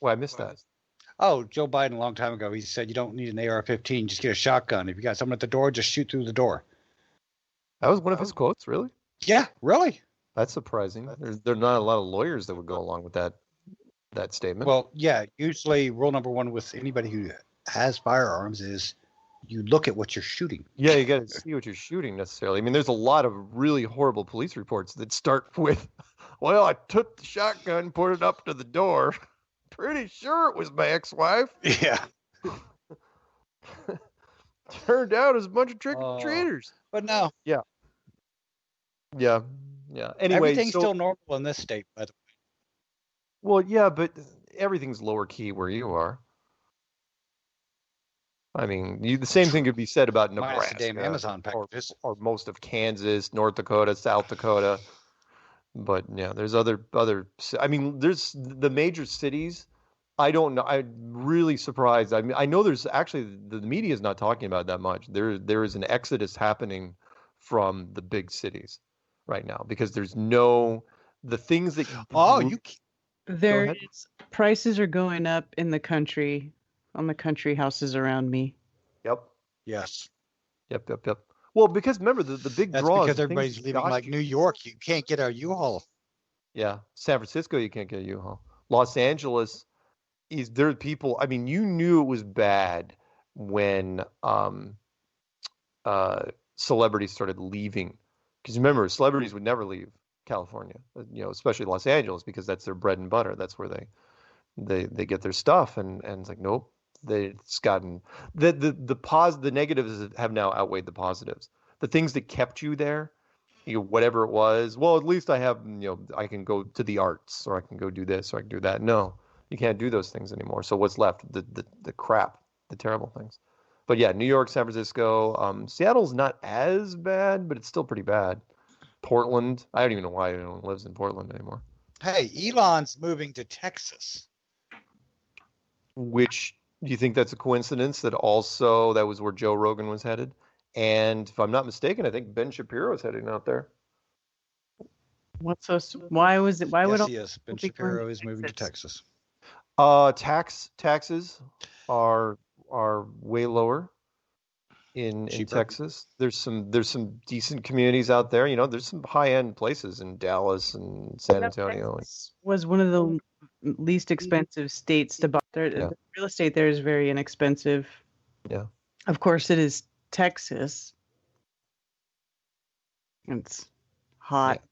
[SPEAKER 4] I missed that.
[SPEAKER 12] Oh, Joe Biden a long time ago, he said you don't need an AR-15, just get a shotgun. If you got someone at the door, just shoot through the door.
[SPEAKER 4] That was one of his quotes, really?
[SPEAKER 12] Yeah, really?
[SPEAKER 4] That's surprising. There are not a lot of lawyers that would go along with that. that statement.
[SPEAKER 12] Well, yeah. Usually, rule number one with anybody who has firearms is you look at what you're shooting.
[SPEAKER 4] Yeah, you got to see what you're shooting necessarily. I mean, there's a lot of really horrible police reports that start with, well, I took the shotgun, put it up to the door. Pretty sure it was my ex-wife.
[SPEAKER 12] Yeah.
[SPEAKER 4] Turned out it was a bunch of trick-or-treaters.
[SPEAKER 12] But no.
[SPEAKER 4] Yeah. Yeah. Anyway,
[SPEAKER 12] everything's still normal in this state, by the way.
[SPEAKER 4] Well, yeah, but everything's lower key where you are. I mean, the same thing could be said about Nebraska,
[SPEAKER 12] Minus the damn Amazon packages,
[SPEAKER 4] or most of Kansas, North Dakota, South Dakota. But yeah, there's other. I mean, there's the major cities. I don't know. I'm really surprised. I mean, I know there's actually the media is not talking about it that much. There is an exodus happening from the big cities right now because there's no the things that.
[SPEAKER 5] Prices are going up in the country. On the country houses around me.
[SPEAKER 4] Yep.
[SPEAKER 12] Yes.
[SPEAKER 4] Yep. Well, because remember the big
[SPEAKER 12] That's
[SPEAKER 4] draw.
[SPEAKER 12] Because everybody's living like New York. You can't get a U-Haul.
[SPEAKER 4] Yeah. San Francisco, you can't get a U-Haul. Los Angeles, there are people. I mean, you knew it was bad when celebrities started leaving. Because remember, celebrities would never leave California. Especially Los Angeles, because that's their bread and butter. That's where they get their stuff, and it's like nope. It's gotten the negatives have now outweighed the positives. The things that kept you there, whatever it was. Well, at least I have I can go to the arts, or I can go do this, or I can do that. No, you can't do those things anymore. So what's left? The crap, the terrible things. But yeah, New York, San Francisco, Seattle's not as bad, but it's still pretty bad. Portland, I don't even know why anyone lives in Portland anymore.
[SPEAKER 12] Hey, Elon's moving to Texas.
[SPEAKER 4] Which, do you think that's a coincidence that also that was where Joe Rogan was headed? And if I'm not mistaken, I think Ben Shapiro is heading out there.
[SPEAKER 5] Why was it? Why would
[SPEAKER 12] he is. Ben Shapiro is moving to Texas.
[SPEAKER 4] Taxes are way lower in Texas. There's some decent communities out there. There's some high end places in Dallas and San Antonio.
[SPEAKER 5] Was one of the least expensive states to buy. The real estate there is very inexpensive.
[SPEAKER 4] Yeah.
[SPEAKER 5] Of course, it is Texas. It's hot.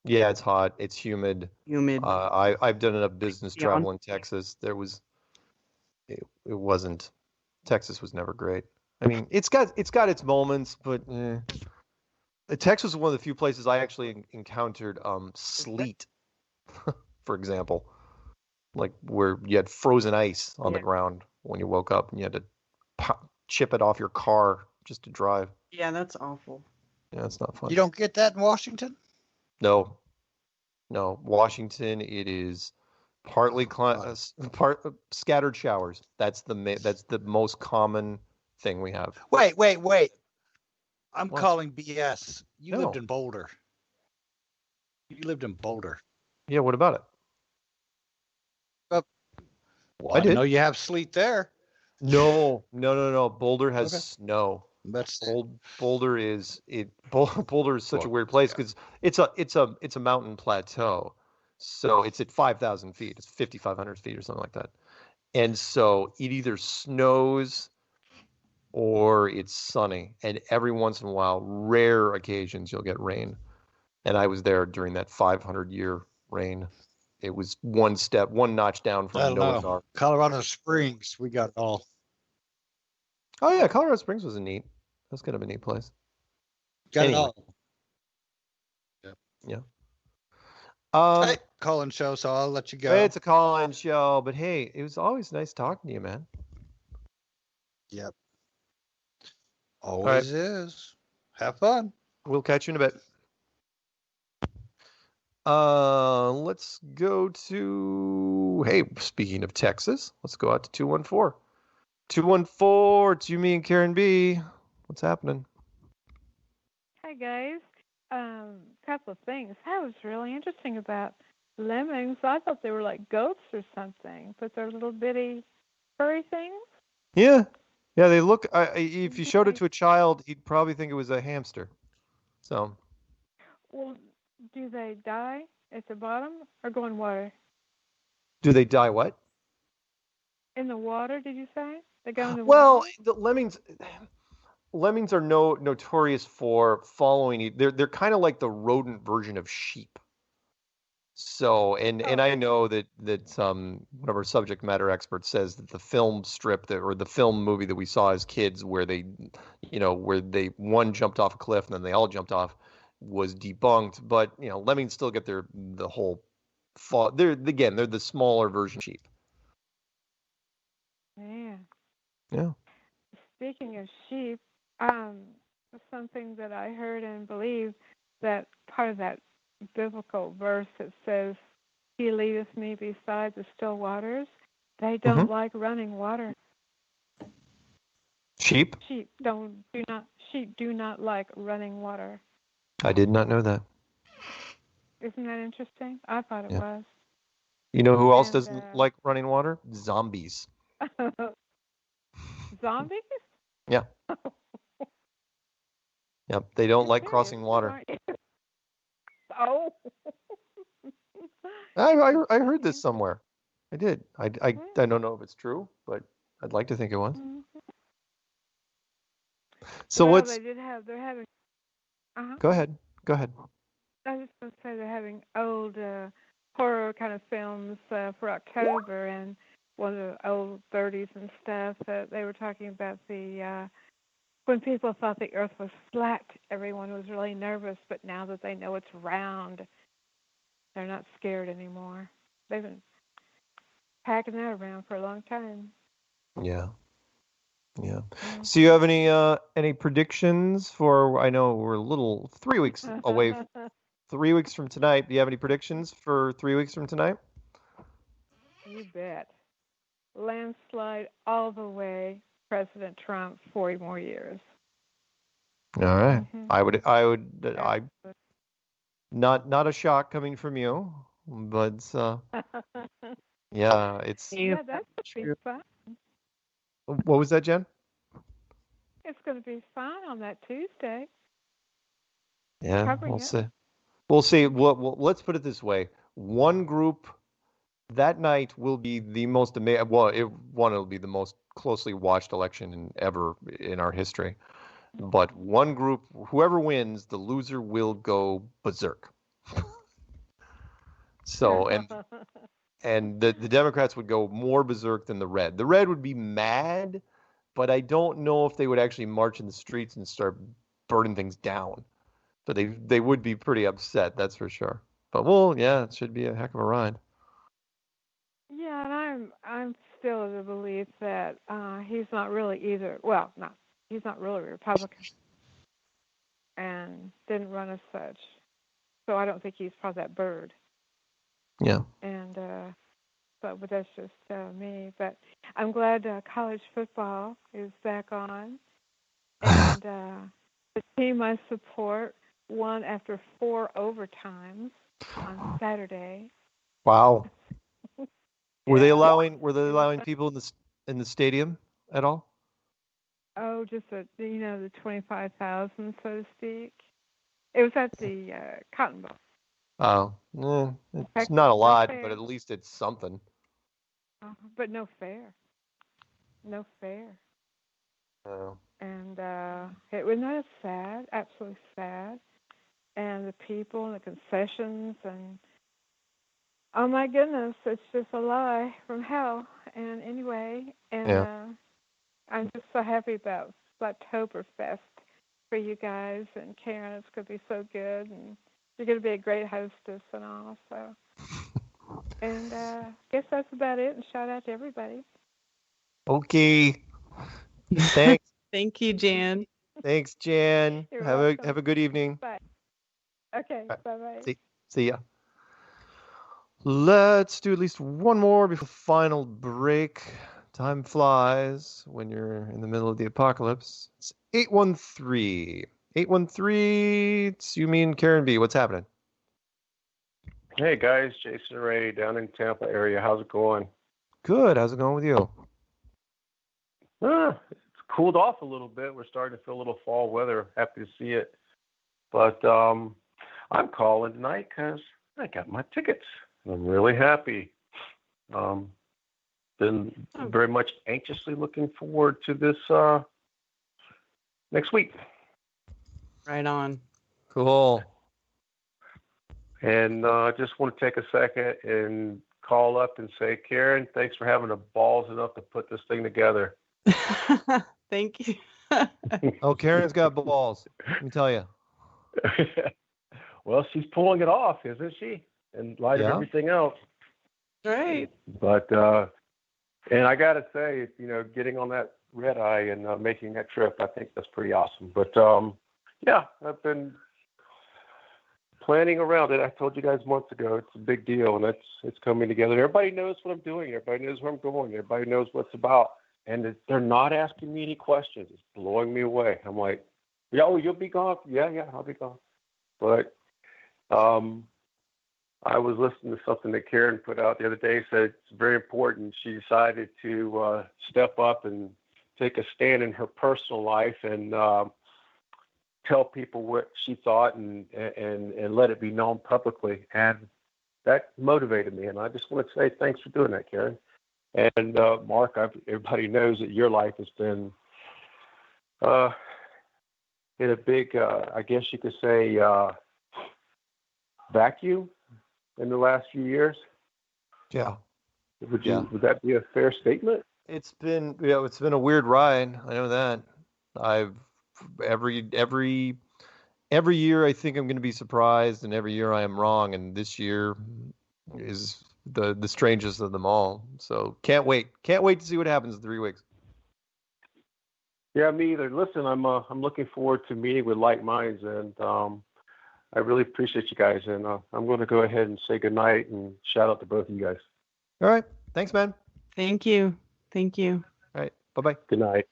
[SPEAKER 4] Yeah, it's hot. It's humid. I've done enough business travel in Texas. It wasn't. Texas was never great. I mean, it's got its moments, but Texas was one of the few places I actually encountered sleet, for example, like where you had frozen ice on the ground when you woke up and you had to chip it off your car just to drive.
[SPEAKER 5] Yeah, that's awful.
[SPEAKER 4] Yeah, it's not fun.
[SPEAKER 12] You don't get that in Washington?
[SPEAKER 4] No. Washington, it is partly scattered showers. That's the most common thing we have.
[SPEAKER 12] Wait. I'm calling BS. You lived in Boulder.
[SPEAKER 4] Yeah, what about it?
[SPEAKER 12] I did. I know you have sleet there.
[SPEAKER 4] No. Boulder has snow. Boulder is such a weird place because it's a mountain plateau, so it's at 5,000 feet. It's 5,500 feet or something like that, and so it either snows or it's sunny, and every once in a while, rare occasions, you'll get rain. And I was there during that 500-year rain. It was one notch down from Noah's Ark.
[SPEAKER 12] Colorado Springs, we got it all.
[SPEAKER 4] Oh yeah, Colorado Springs was neat. That's kind of a neat place.
[SPEAKER 12] Got it all.
[SPEAKER 4] Yeah.
[SPEAKER 12] Hey, call-in show, so I'll let you go.
[SPEAKER 4] It's a call-in show, but hey, it was always nice talking to you, man.
[SPEAKER 12] Yep. Always is. Have fun.
[SPEAKER 4] We'll catch you in a bit. Let's go to, hey, speaking of Texas, let's go out to 214. 214, it's you, me, and Karen B. What's happening?
[SPEAKER 13] Hi, guys. Couple of things. That was really interesting about lemmings. I thought they were like goats or something, but they're little bitty furry things.
[SPEAKER 4] Yeah, they look, if you showed it to a child, he'd probably think it was a hamster. So.
[SPEAKER 13] Well, do they die at the bottom or go in water?
[SPEAKER 4] Do they die what?
[SPEAKER 13] In the water, did you say? They go in the
[SPEAKER 4] Well,
[SPEAKER 13] water?
[SPEAKER 4] the lemmings are notorious for following. They're kind of like the rodent version of sheep. So, and I know that one of our subject matter experts says that the film strip or the film movie that we saw as kids, where one jumped off a cliff and then they all jumped off, was debunked. But lemmings still get the whole fall. They're the smaller version of sheep.
[SPEAKER 13] Yeah.
[SPEAKER 4] Yeah.
[SPEAKER 13] Speaking of sheep, something that I heard and believe, that part of that biblical verse that says, "He leadeth me beside the still waters," they don't like running water.
[SPEAKER 4] Sheep?
[SPEAKER 13] Sheep do not like running water.
[SPEAKER 4] I did not know that.
[SPEAKER 13] Isn't that interesting? I thought it was.
[SPEAKER 4] You know who else doesn't like running water? Zombies.
[SPEAKER 13] Zombies?
[SPEAKER 4] Yeah. Yep. They don't like crossing water.
[SPEAKER 13] Oh.
[SPEAKER 4] I heard this somewhere. I did. I don't know if it's true, but I'd like to think it was. So
[SPEAKER 13] well,
[SPEAKER 4] what's?
[SPEAKER 13] They're having.
[SPEAKER 4] Go ahead. Go ahead.
[SPEAKER 13] I was just going to say they're having old horror kind of films for October, and one of the old 30s and stuff. They were talking about when people thought the Earth was flat, everyone was really nervous, but now that they know it's round, they're not scared anymore. They've been packing that around for a long time.
[SPEAKER 4] Yeah. Yeah. So you have any predictions for? I know we're a little 3 weeks away. 3 weeks from tonight. Do you have any predictions for 3 weeks from tonight?
[SPEAKER 13] You bet. Landslide all the way. President Trump 40 more years.
[SPEAKER 4] All right. I not a shock coming from you, but yeah, it's.
[SPEAKER 13] Yeah, that's going to be fun.
[SPEAKER 4] What was that, Jen?
[SPEAKER 13] It's going to be fun on that Tuesday.
[SPEAKER 4] Yeah, we'll see. We'll see. Well, let's put it this way: one group that night will be the most amazing. Well, it'll be the most closely watched election ever in our history. But one group, whoever wins, the loser will go berserk. So and the Democrats would go more berserk than the Red. The Red would be mad, but I don't know if they would actually march in the streets and start burning things down. But they would be pretty upset, that's for sure. But it should be a heck of a ride.
[SPEAKER 13] Yeah, and I'm still of the belief that he's not really either. Well, he's not really a Republican, and didn't run as such. So I don't think he's part of that bird.
[SPEAKER 4] Yeah.
[SPEAKER 13] And but that's just me. But I'm glad college football is back on, and the team I support won after 4 overtimes on Saturday.
[SPEAKER 4] Wow. Were they allowing people in the stadium at all?
[SPEAKER 13] Oh, just the 25,000, so to speak. It was at the Cotton Bowl.
[SPEAKER 4] Oh, it's not a lot, but at least it's something.
[SPEAKER 13] But no fair. No fair.
[SPEAKER 4] Oh.
[SPEAKER 13] And it was sad, absolutely sad. And the people and the concessions and oh my goodness, it's just a lie from hell. And anyway, I'm just so happy about Oktoberfest for you guys and Karen. It's going to be so good, and you're going to be a great hostess and all. So, and I guess that's about it. And shout out to everybody.
[SPEAKER 4] Okay. Thanks.
[SPEAKER 5] Thank you, Jan.
[SPEAKER 4] Thanks, Jan.
[SPEAKER 13] You're
[SPEAKER 4] have
[SPEAKER 13] welcome.
[SPEAKER 4] a good evening.
[SPEAKER 13] Bye. Okay. Bye-bye.
[SPEAKER 4] See ya. Let's do at least one more before the final break. Time flies when you're in the middle of the apocalypse. It's 813. 813, it's you, me, and Karen B. What's happening?
[SPEAKER 14] Hey, guys. Jason Ray down in Tampa area. How's it going?
[SPEAKER 4] Good. How's it going with you?
[SPEAKER 14] It's cooled off a little bit. We're starting to feel a little fall weather. Happy to see it. But I'm calling tonight because I got my tickets. I'm really happy. Been very much anxiously looking forward to this next week.
[SPEAKER 5] Right on.
[SPEAKER 4] Cool.
[SPEAKER 14] And I just want to take a second and call up and say, Karen, thanks for having the balls enough to put this thing together.
[SPEAKER 5] Thank you.
[SPEAKER 4] Oh, Karen's got balls. Let me tell you.
[SPEAKER 14] Well, she's pulling it off, isn't she? In light of everything else.
[SPEAKER 5] Right.
[SPEAKER 14] But, and I got to say, getting on that red eye and making that trip, I think that's pretty awesome. But, yeah, I've been planning around it. I told you guys months ago, it's a big deal, and it's coming together. Everybody knows what I'm doing. Everybody knows where I'm going. Everybody knows what it's about. And they're not asking me any questions. It's blowing me away. I'm like, you'll be gone? Yeah, I'll be gone. But I was listening to something that Karen put out the other day, said it's very important. She decided to step up and take a stand in her personal life and tell people what she thought and let it be known publicly. And that motivated me. And I just want to say thanks for doing that, Karen. And Mark, everybody knows that your life has been in a big, I guess you could say, vacuum in the last few years.
[SPEAKER 4] Yeah.
[SPEAKER 14] Would that be a fair statement?
[SPEAKER 4] It's been a weird ride. I know that. Every year I think I'm going to be surprised, and every year I am wrong. And this year is the strangest of them all. So can't wait to see what happens in 3 weeks.
[SPEAKER 14] Yeah, me either. Listen, I'm looking forward to meeting with like minds, and I really appreciate you guys. And I'm going to go ahead and say goodnight and shout out to both of you guys.
[SPEAKER 4] All right. Thanks, man.
[SPEAKER 5] Thank you. All
[SPEAKER 4] right. Bye-bye.
[SPEAKER 14] Good night.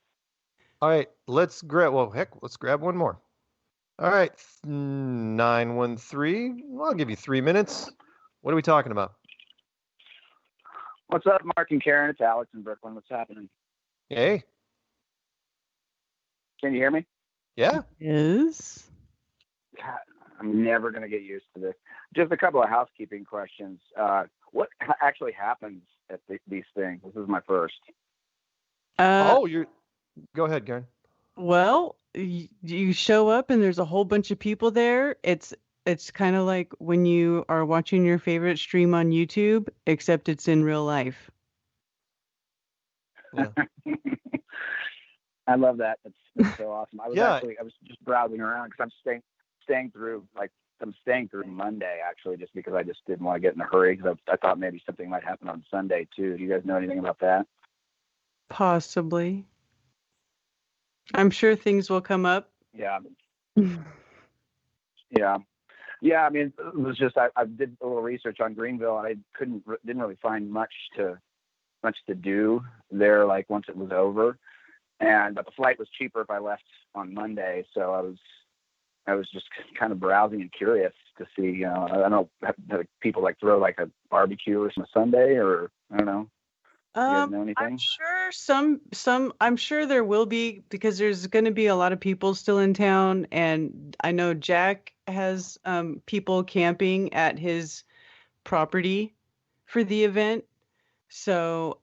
[SPEAKER 4] All right. Let's grab one more. All right. 913. I'll give you 3 minutes. What are we talking about?
[SPEAKER 15] What's up, Mark and Karen? It's Alex in Brooklyn. What's happening?
[SPEAKER 4] Hey.
[SPEAKER 15] Can you hear me?
[SPEAKER 4] Yeah.
[SPEAKER 5] Yes.
[SPEAKER 15] God, I'm never going to get used to this. Just a couple of housekeeping questions. What actually happens at these things? This is my first.
[SPEAKER 4] Go ahead, Karen.
[SPEAKER 5] Well, you show up and there's a whole bunch of people there. It's kind of like when you are watching your favorite stream on YouTube, except it's in real life.
[SPEAKER 4] Yeah.
[SPEAKER 15] I love that. That's so awesome. I was just browsing around because I'm staying through Monday actually, just because I just didn't want to get in a hurry because I thought maybe something might happen on Sunday too. Do you guys know anything about that?
[SPEAKER 5] Possibly. I'm sure things will come up.
[SPEAKER 15] Yeah. Yeah. I mean, it was just I did a little research on Greenville, and I didn't really find much to do there. Like once it was over, but the flight was cheaper if I left on Monday, so I was just kind of browsing and curious to see. I don't know, have people like throw like a barbecue or some Sunday, or I don't know. You guys know anything?
[SPEAKER 5] I'm sure I'm sure there will be, because there's going to be a lot of people still in town, and I know Jack has people camping at his property for the event, so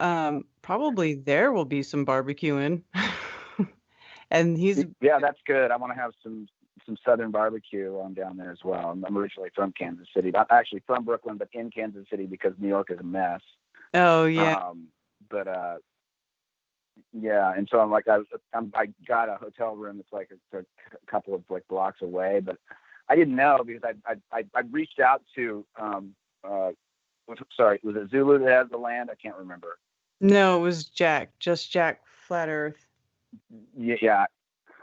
[SPEAKER 5] probably there will be some barbecuing. And
[SPEAKER 15] that's good. I want to have some Southern barbecue down there as well. I'm originally from Kansas City, not actually from Brooklyn, but in Kansas City because New York is a mess.
[SPEAKER 5] Oh yeah.
[SPEAKER 15] Yeah, and so I'm like, I got a hotel room that's like a couple of like blocks away, but I didn't know because I reached out to sorry, was it Zulu that has the land? I can't remember.
[SPEAKER 5] No, it was just Jack Flat Earth.
[SPEAKER 15] Yeah.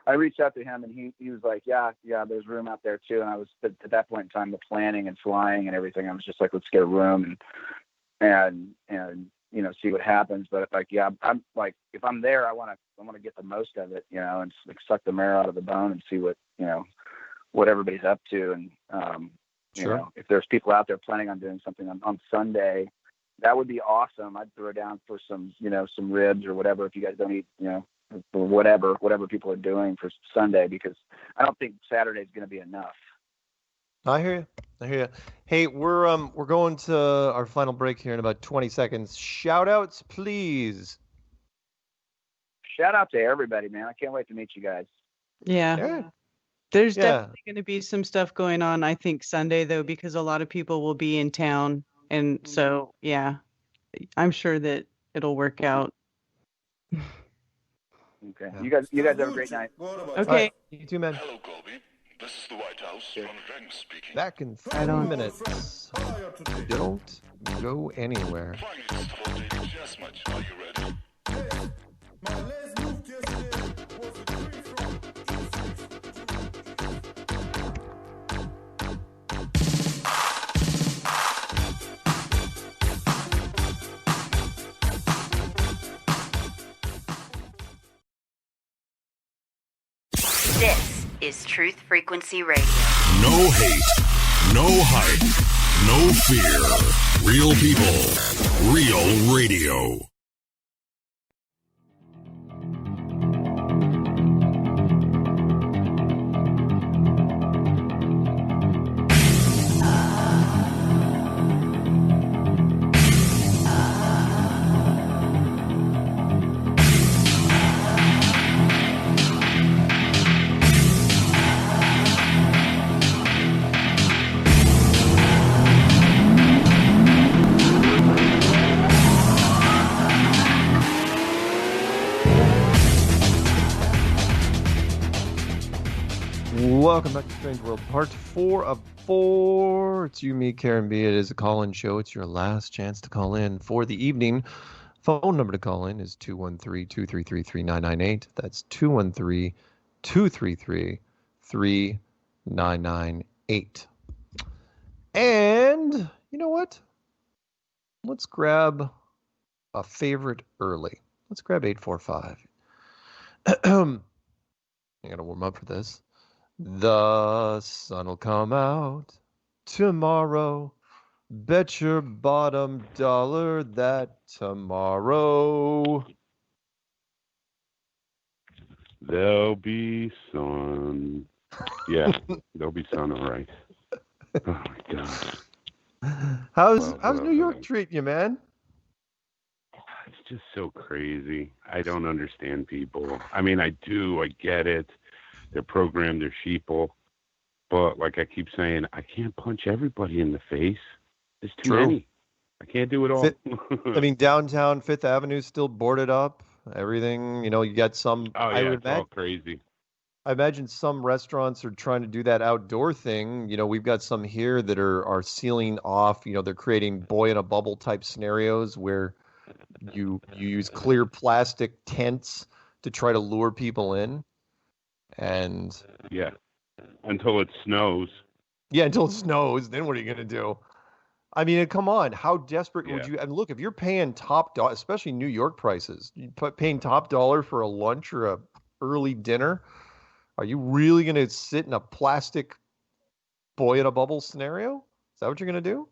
[SPEAKER 15] I reached out to him and he was like, yeah, there's room out there too. And I was at that point in time, the planning and flying and everything, I was just like, let's get a room and see what happens. But like, yeah, I'm like, if I'm there, I want to get the most of it, and like suck the marrow out of the bone and see what everybody's up to. And,
[SPEAKER 4] sure.
[SPEAKER 15] If there's people out there planning on doing something on Sunday, that would be awesome. I'd throw down for some ribs or whatever, if you guys don't eat, or whatever people are doing for Sunday, because I don't think Saturday's going to be enough.
[SPEAKER 4] I hear you. I hear ya. Hey, we're going to our final break here in about 20 seconds. Shout outs, please.
[SPEAKER 15] Shout out to everybody, man. I can't wait to meet you guys.
[SPEAKER 5] Yeah. There's
[SPEAKER 4] Yeah.
[SPEAKER 5] definitely going to be some stuff going on, I think, Sunday, though, because a lot of people will be in town. And so, yeah, I'm sure that it'll work out.
[SPEAKER 15] Okay. You guys have a great night.
[SPEAKER 5] Okay.
[SPEAKER 4] You too, man.
[SPEAKER 6] Hello, Colby. This is the White House. Ronald Reagan speaking.
[SPEAKER 4] Back in 3 minutes. Don't go anywhere.
[SPEAKER 6] Just much. Are you ready?
[SPEAKER 7] This is Truth Frequency Radio.
[SPEAKER 6] No hate, no hype, no fear. Real people, real radio.
[SPEAKER 4] Welcome back to Strange World, part 4 of 4. It's you, me, Karen B. It is a call-in show. It's your last chance to call in for the evening. Phone number to call in is 213-233-3998. That's 213-233-3998. And you know what? Let's grab a favorite early. Let's grab 845. I gotta warm up for this. The sun'll come out tomorrow. Bet your bottom dollar that tomorrow
[SPEAKER 16] there'll be sun. Yeah, there'll be sun, all right. Oh my God.
[SPEAKER 4] How's New York treating you, man?
[SPEAKER 16] It's just so crazy. I don't understand people. I mean, I do. I get it. They're programmed. They're sheeple. But like I keep saying, I can't punch everybody in the face. There's too many. I can't do it all.
[SPEAKER 4] I mean, downtown Fifth Avenue is still boarded up. Everything, you got some.
[SPEAKER 16] Oh yeah, it's all crazy.
[SPEAKER 4] I imagine some restaurants are trying to do that outdoor thing. We've got some here that are sealing off. They're creating boy in a bubble type scenarios where you use clear plastic tents to try to lure people in. And
[SPEAKER 16] yeah, until it snows.
[SPEAKER 4] Yeah, until it snows. Then what are you going to do? I mean, come on. How desperate would you? And look, if you're paying top dollar, especially New York prices, paying top dollar for a lunch or a early dinner, are you really going to sit in a plastic boy in a bubble scenario? Is that what you're going to do?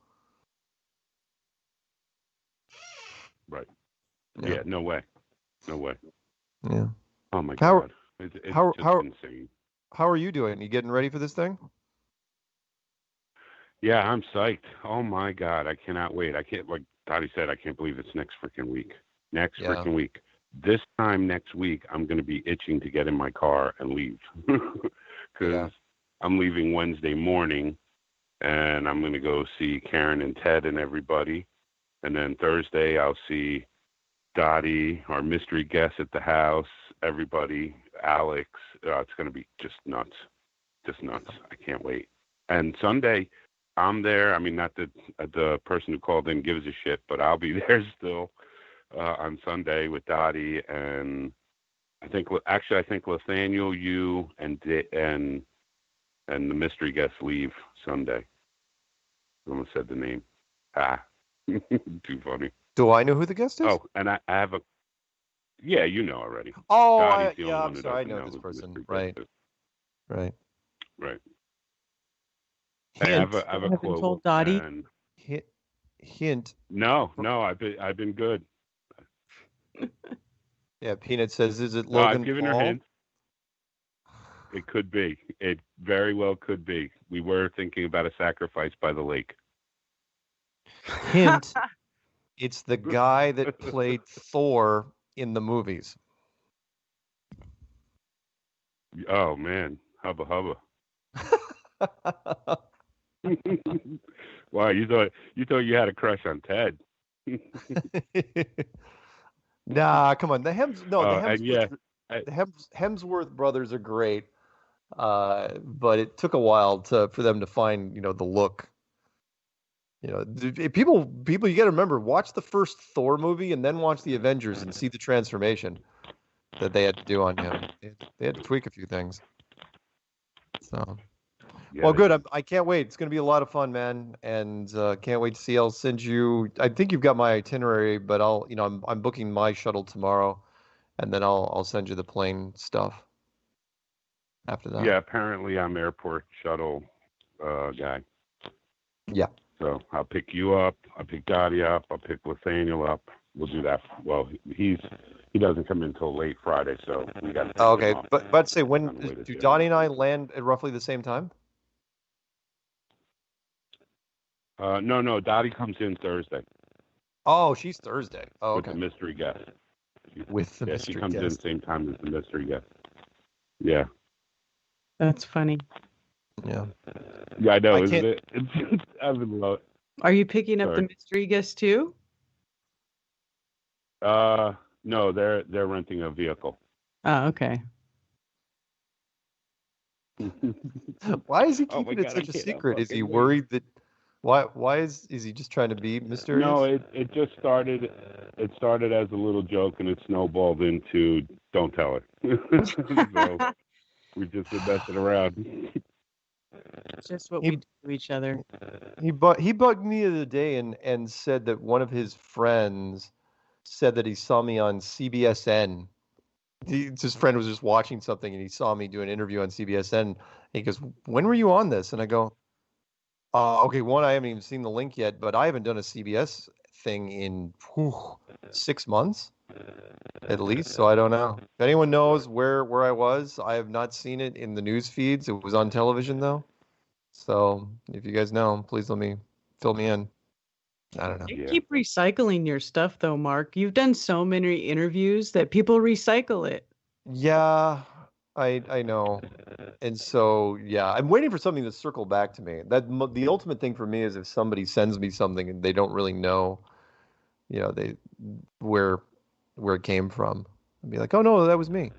[SPEAKER 16] Right. Yeah. No way. No way.
[SPEAKER 4] Yeah.
[SPEAKER 16] Oh my God. It's
[SPEAKER 4] how
[SPEAKER 16] insane.
[SPEAKER 4] How are you doing? You getting ready for this thing?
[SPEAKER 16] Yeah, I'm psyched. Oh my God, I cannot wait. I can't, like Dottie said, I can't believe it's next freaking week. Freaking week. This time next week, I'm going to be itching to get in my car and leave because I'm leaving Wednesday morning, and I'm going to go see Karen and Ted and everybody, and then Thursday I'll see Dottie, our mystery guest at the house, everybody. Alex, it's going to be just nuts. I can't wait. And Sunday, I'm there. I mean, not that the person who called in gives a shit, but I'll be there still on Sunday with Dottie. And I think Nathaniel, you, and the mystery guest leave Sunday. I almost said the name. Too funny.
[SPEAKER 4] Do I know who the guest is?
[SPEAKER 16] Oh, and I have a. Yeah, you know already.
[SPEAKER 4] Oh, I'm sorry. I know this person. Right.
[SPEAKER 16] Right.
[SPEAKER 5] Hint.
[SPEAKER 16] I have a quote.
[SPEAKER 5] Told Dottie.
[SPEAKER 16] And...
[SPEAKER 4] Hint.
[SPEAKER 16] No, I've been good.
[SPEAKER 4] Yeah, Peanut says, "Is it Logan
[SPEAKER 16] I've given
[SPEAKER 4] Paul?"
[SPEAKER 16] her hints. It could be. It very well could be. We were thinking about a sacrifice by the lake.
[SPEAKER 4] Hint, it's the guy that played Thor in the movies.
[SPEAKER 16] Oh man, hubba hubba. Wow, you thought you had a crush on Ted.
[SPEAKER 4] Nah, come on. The
[SPEAKER 16] Hemsworth
[SPEAKER 4] Hemsworth brothers are great, but it took a while for them to find the look. People, you got to remember, watch the first Thor movie and then watch the Avengers and see the transformation that they had to do on him. They had to tweak a few things. So, well, good. I can't wait. It's going to be a lot of fun, man, and can't wait to see. I'll send you. I think you've got my itinerary, but I'm booking my shuttle tomorrow, and then I'll send you the plane stuff after that.
[SPEAKER 16] Yeah, apparently I'm airport shuttle guy.
[SPEAKER 4] Yeah.
[SPEAKER 16] So I'll pick you up. I'll pick Dottie up. I'll pick Nathaniel up. We'll do that. Well, he doesn't come in until late Friday, so we got.
[SPEAKER 4] Oh, okay, but say when do Dottie and I land at roughly the same time?
[SPEAKER 16] No. Dottie comes in Thursday.
[SPEAKER 4] Oh, she's Thursday. Oh, okay.
[SPEAKER 16] With the mystery guest.
[SPEAKER 4] Mystery
[SPEAKER 16] she comes
[SPEAKER 4] guest.
[SPEAKER 16] in the same time as the mystery guest. Yeah.
[SPEAKER 5] That's funny.
[SPEAKER 4] Yeah.
[SPEAKER 16] Yeah, I know, isn't it? I've been low.
[SPEAKER 5] Are you picking up the mystery guest too?
[SPEAKER 16] No, they're renting a vehicle.
[SPEAKER 5] Oh, okay.
[SPEAKER 4] Why is he keeping it such a secret? Is he worried that? Why is he just trying to be mysterious?
[SPEAKER 16] No, it just started. It started as a little joke, and it snowballed into don't tell her. So we've just been messing around.
[SPEAKER 5] It's just what we do to each other.
[SPEAKER 4] He bugged me the other day and said that one of his friends said that he saw me on CBSN. His friend was just watching something and he saw me do an interview on CBSN. And he goes, "When were you on this?" And I go, "Okay, one, I haven't even seen the link yet, but I haven't done a CBS thing in 6 months at least, so I don't know. If anyone knows where I was, I have not seen it in the news feeds. It was on television though. So if you guys know, please fill me in. I don't know.
[SPEAKER 5] You keep recycling your stuff though, Mark. You've done so many interviews that people recycle it.
[SPEAKER 4] Yeah, I know. And so, yeah, I'm waiting for something to circle back to me. The ultimate thing for me is if somebody sends me something and they don't really know, where it came from. I'd be like, "Oh no, that was me."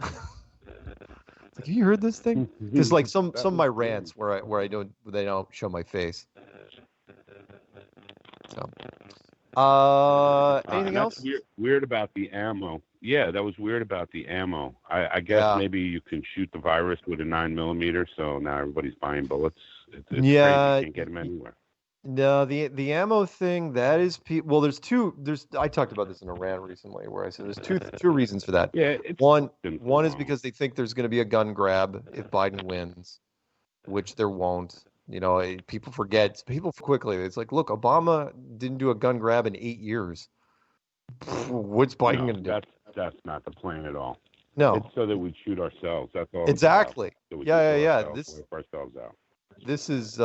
[SPEAKER 4] It's like, "Have you heard this thing?" Because like some of my rants where they don't show my face. So, anything else?
[SPEAKER 16] Weird about the ammo. Yeah, that was weird about the ammo. I guess maybe you can shoot the virus with a 9mm, so now everybody's buying bullets. It's crazy. You can't get them anywhere.
[SPEAKER 4] No, the ammo thing, that is well, I talked about this in a rant recently where I said there's two reasons for that.
[SPEAKER 16] Yeah,
[SPEAKER 4] one is because they think there's going to be a gun grab if Biden wins, which there won't. People forget quickly. It's like, look, Obama didn't do a gun grab in 8 years. What's Biden going to do?
[SPEAKER 16] That's not the plan at all.
[SPEAKER 4] No,
[SPEAKER 16] it's so that we shoot ourselves. That's all.
[SPEAKER 4] Exactly.
[SPEAKER 16] So
[SPEAKER 4] Yeah.
[SPEAKER 16] Wipe ourselves out.
[SPEAKER 4] This is.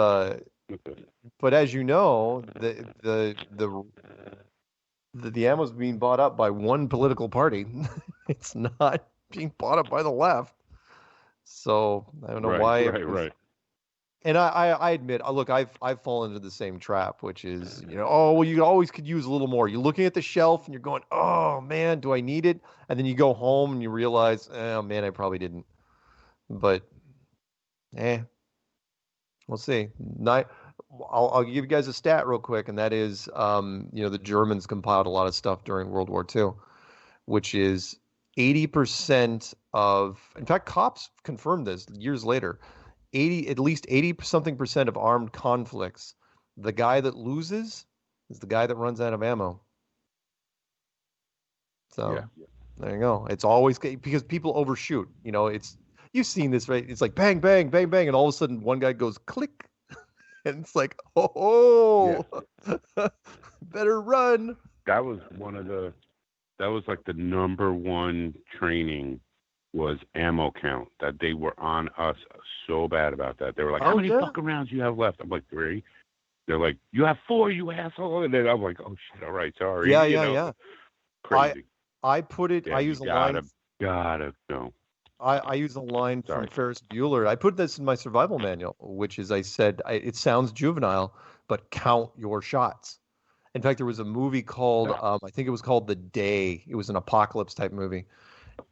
[SPEAKER 4] But as you know, the ammo is being bought up by one political party. It's not being bought up by the left. So I don't know why.
[SPEAKER 16] Right.
[SPEAKER 4] And I admit, look, I've fallen into the same trap, which is, oh, well, you always could use a little more. You're looking at the shelf and you're going, oh man, do I need it? And then you go home and you realize, oh man, I probably didn't. But, we'll see. I'll give you guys a stat real quick, and that is, the Germans compiled a lot of stuff during World War II, which is 80% of, in fact, cops confirmed this years later, at least 80-something% of armed conflicts, the guy that loses is the guy that runs out of ammo. So There you go. It's always because people overshoot. You've seen this, right? It's like bang, bang, bang, bang, and all of a sudden one guy goes click. And it's like, better run.
[SPEAKER 16] That was like the number one training was ammo count. That they were on us so bad about that. They were like,
[SPEAKER 4] Oh,
[SPEAKER 16] "How many
[SPEAKER 4] yeah.
[SPEAKER 16] fucking rounds do you have left?" I'm like, 3. They're like, "You have 4, you asshole." And then I'm like, "Oh shit, all right, sorry."
[SPEAKER 4] Yeah,
[SPEAKER 16] You
[SPEAKER 4] yeah,
[SPEAKER 16] know?
[SPEAKER 4] yeah.
[SPEAKER 16] Crazy.
[SPEAKER 4] I put it.
[SPEAKER 16] Yeah,
[SPEAKER 4] I
[SPEAKER 16] you
[SPEAKER 4] use a line.
[SPEAKER 16] gotta know.
[SPEAKER 4] I use a line from
[SPEAKER 16] Sorry.
[SPEAKER 4] Ferris Bueller. I put this in my survival manual, which is I said it sounds juvenile, but count your shots. In fact, there was a movie called I think it was called The Day. It was an apocalypse type movie,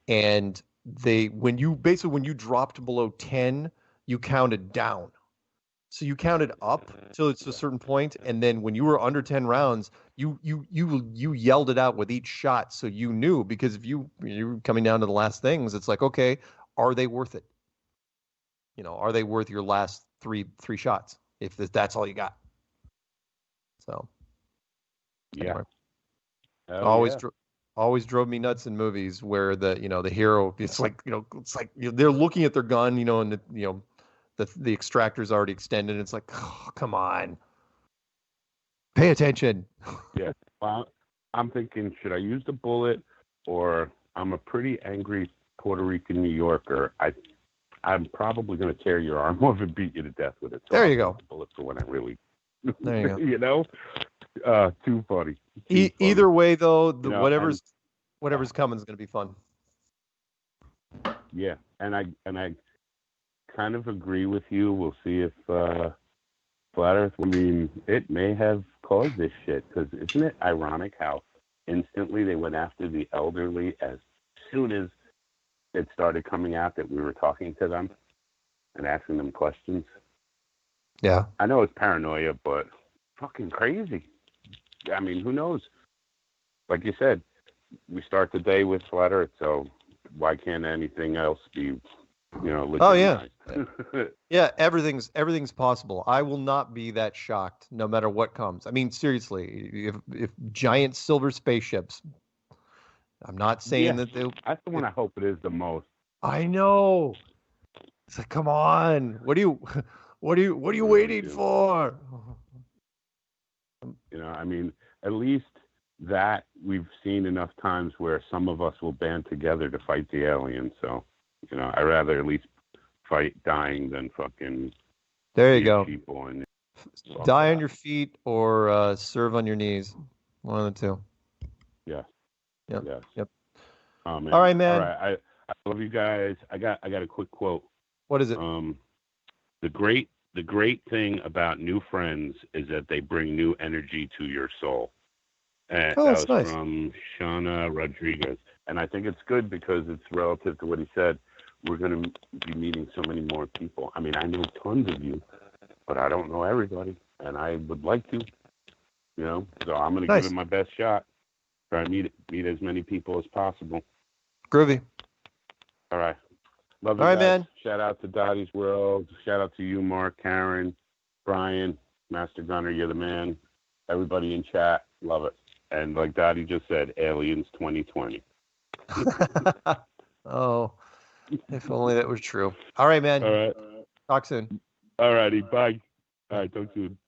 [SPEAKER 4] and when you dropped below 10, you counted down. So you counted up till it's a certain point, and then when you were under 10 rounds, you yelled it out with each shot, so you knew, because if you were coming down to the last things, it's like, okay, are they worth it? Are they worth your last three shots if that's all you got? So
[SPEAKER 16] Yeah.
[SPEAKER 4] anyway. Always drove me nuts in movies where the hero, it's like they're looking at their gun, and the extractor's already extended. It's like, oh, come on, pay attention.
[SPEAKER 16] Yeah. Well, I'm thinking, should I use the bullet, or I'm a pretty angry Puerto Rican New Yorker. I'm probably going to tear your arm off and beat you to death with it. So
[SPEAKER 4] there you go.
[SPEAKER 16] The bullet for when I really,
[SPEAKER 4] there you go.
[SPEAKER 16] Too funny.
[SPEAKER 4] Either way, though, whatever's coming is going to be fun.
[SPEAKER 16] Yeah, and I kind of agree with you. We'll see if Flat Earth. I mean, it may have caused this shit, because isn't it ironic how instantly they went after the elderly as soon as it started coming out that we were talking to them and asking them questions?
[SPEAKER 4] Yeah,
[SPEAKER 16] I know it's paranoia, but fucking crazy. I mean, who knows? Like you said, we start the day with Flat Earth, so why can't anything else be,
[SPEAKER 4] oh yeah. Yeah, everything's possible. I will not be that shocked no matter what comes. I mean, seriously, if giant silver spaceships, I'm not saying that they.
[SPEAKER 16] That's the one I hope it is the most.
[SPEAKER 4] I know. It's like, come on. What are you waiting for?
[SPEAKER 16] I mean, at least that we've seen enough times where some of us will band together to fight the aliens. So, I'd rather at least fight dying than fucking.
[SPEAKER 4] There you go.
[SPEAKER 16] People and
[SPEAKER 4] die on your feet or serve on your knees. One of the two.
[SPEAKER 16] Yeah.
[SPEAKER 4] Yep.
[SPEAKER 16] Yes.
[SPEAKER 4] Yep.
[SPEAKER 16] Oh, man.
[SPEAKER 4] All right, man.
[SPEAKER 16] All right. I love you guys. I got a quick quote.
[SPEAKER 4] What is it?
[SPEAKER 16] The great thing about new friends is that they bring new energy to your soul. And
[SPEAKER 4] oh, that's
[SPEAKER 16] that was
[SPEAKER 4] nice.
[SPEAKER 16] From Shauna Rodriguez. And I think it's good because it's relative to what he said. We're going to be meeting so many more people. I mean, I know tons of you, but I don't know everybody. And I would like to, so I'm going to give it my best shot. Try to meet as many people as possible.
[SPEAKER 4] Groovy.
[SPEAKER 16] All right. Love you
[SPEAKER 4] All right,
[SPEAKER 16] guys.
[SPEAKER 4] man.
[SPEAKER 16] Shout out to Dottie's World. Shout out to you, Mark, Karen, Brian, Master Gunner. You're the man. Everybody in chat. Love it. And like Dottie just said, Aliens 2020.
[SPEAKER 4] Oh, if only that was true. All right, man.
[SPEAKER 16] All right.
[SPEAKER 4] Talk soon.
[SPEAKER 16] All righty. Bye. All right. Talk soon.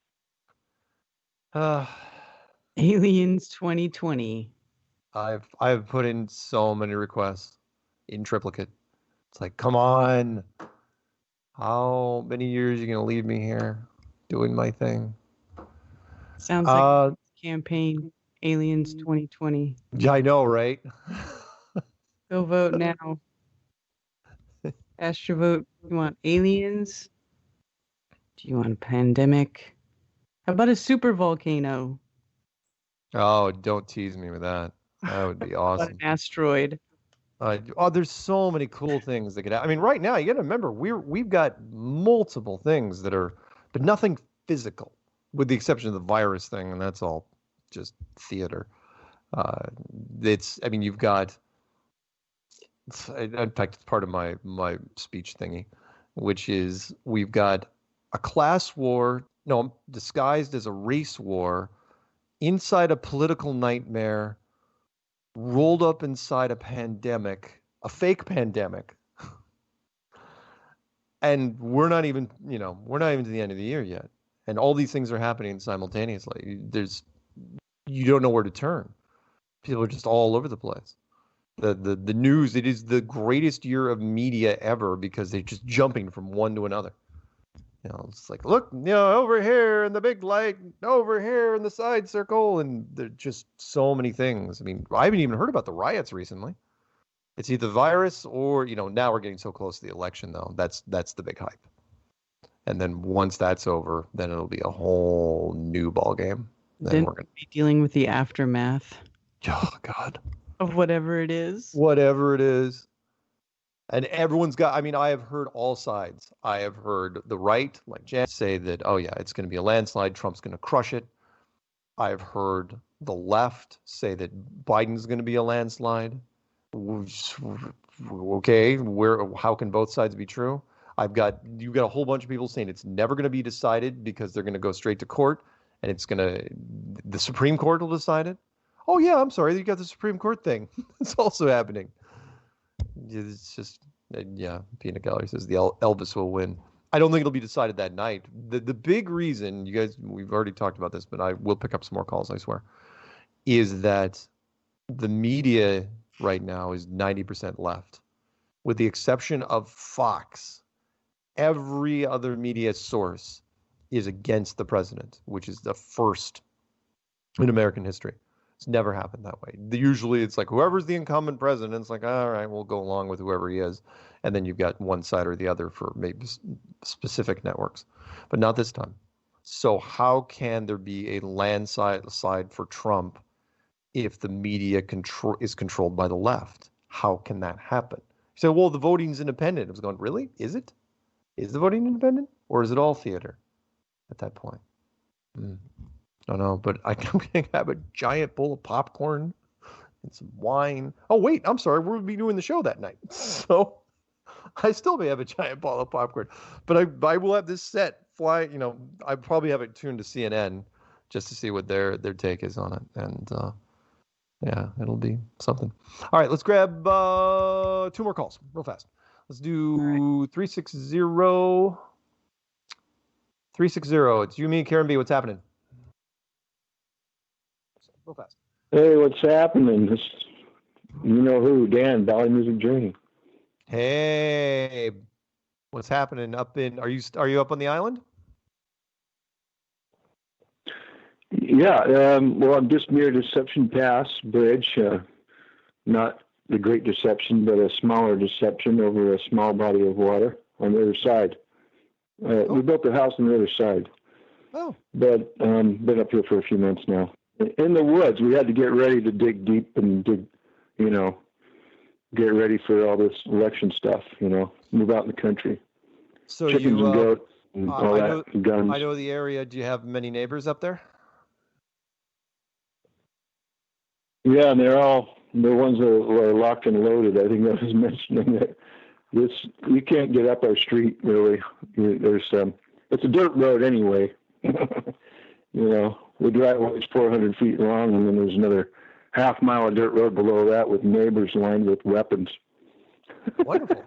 [SPEAKER 5] Aliens 2020.
[SPEAKER 4] I've put in so many requests in triplicate. It's like, come on. How many years are you gonna leave me here doing my thing?
[SPEAKER 5] Sounds like a campaign. Aliens 2020.
[SPEAKER 4] Yeah, I know, right?
[SPEAKER 5] Go vote now. Cast your vote. You want aliens? Do you want a pandemic? How about a super volcano?
[SPEAKER 4] Oh, don't tease me with that. That would be awesome.
[SPEAKER 5] An asteroid.
[SPEAKER 4] There's so many cool things that could happen. I mean, right now, you got to remember, we've got multiple things that are, but nothing physical, with the exception of the virus thing, and that's all just theater. You've got, in fact, it's part of my speech thingy, which is we've got a class war, disguised as a race war, inside a political nightmare, rolled up inside a pandemic, a fake pandemic. And we're not even to the end of the year yet. And all these things are happening simultaneously. You don't know where to turn. People are just all over the place. The news, it is the greatest year of media ever because they're just jumping from one to another. It's like, look, over here in the big light, over here in the side circle, and there's just so many things. I mean, I haven't even heard about the riots recently. It's either virus or, now we're getting so close to the election, though. That's the big hype. And then once that's over, then it'll be a whole new ball game.
[SPEAKER 5] Then we're going to be dealing with the aftermath.
[SPEAKER 4] Oh, God.
[SPEAKER 5] Of whatever it is.
[SPEAKER 4] Whatever it is. And everyone's got, I have heard all sides. I have heard the right, like Jan, say that, oh, yeah, it's going to be a landslide. Trump's going to crush it. I've heard the left say that Biden's going to be a landslide. Okay, how can both sides be true? You've got a whole bunch of people saying it's never going to be decided because they're going to go straight to court and the Supreme Court will decide it. Oh, yeah, I'm sorry. You got the Supreme Court thing. It's also happening. It's just, Peanut Gallery says the Elvis will win. I don't think it'll be decided that night. The big reason, you guys, we've already talked about this, but I will pick up some more calls, I swear, is that the media right now is 90% left. With the exception of Fox, every other media source is against the president, which is the first in American history. It's never happened that way. Usually it's like whoever's the incumbent president, it's like, all right, we'll go along with whoever he is. And then you've got one side or the other for maybe specific networks, but not this time. So how can there be a landslide for Trump if the media is controlled by the left? How can that happen? You say, well, the voting's independent. I was going, really? Is it? Is the voting independent? Or is it all theater at that point? I don't know, but I'm going to have a giant bowl of popcorn and some wine. Oh, wait, I'm sorry. We'll be doing the show that night. So I still may have a giant bowl of popcorn. But I will have this set fly. I probably have it tuned to CNN just to see what their take is on it. And, it'll be something. All right, let's grab 2 more calls real fast. Let's do 360. 360. It's you, me, Karen B. What's happening? Real fast.
[SPEAKER 17] Hey, what's happening? You know who? Dan, Valley Music Journey.
[SPEAKER 4] Hey, what's happening up in? Are you up on the island?
[SPEAKER 17] Yeah. Well, I'm just near Deception Pass Bridge. Not the Great Deception, but a smaller deception over a small body of water on the other side. We built the house on the other side.
[SPEAKER 4] Oh.
[SPEAKER 17] But been up here for a few months now. In the woods, we had to get ready to dig deep and get ready for all this election stuff, move out in the country.
[SPEAKER 4] So
[SPEAKER 17] chickens and goats and all that, guns.
[SPEAKER 4] I know the area. Do you have many neighbors up there?
[SPEAKER 17] Yeah, and they're ones that are locked and loaded. I think I was mentioning that you can't get up our street really. There's it's a dirt road anyway. The driveway is 400 feet long, and then there's another half mile of dirt road below that with neighbors lined with weapons.
[SPEAKER 4] Wonderful.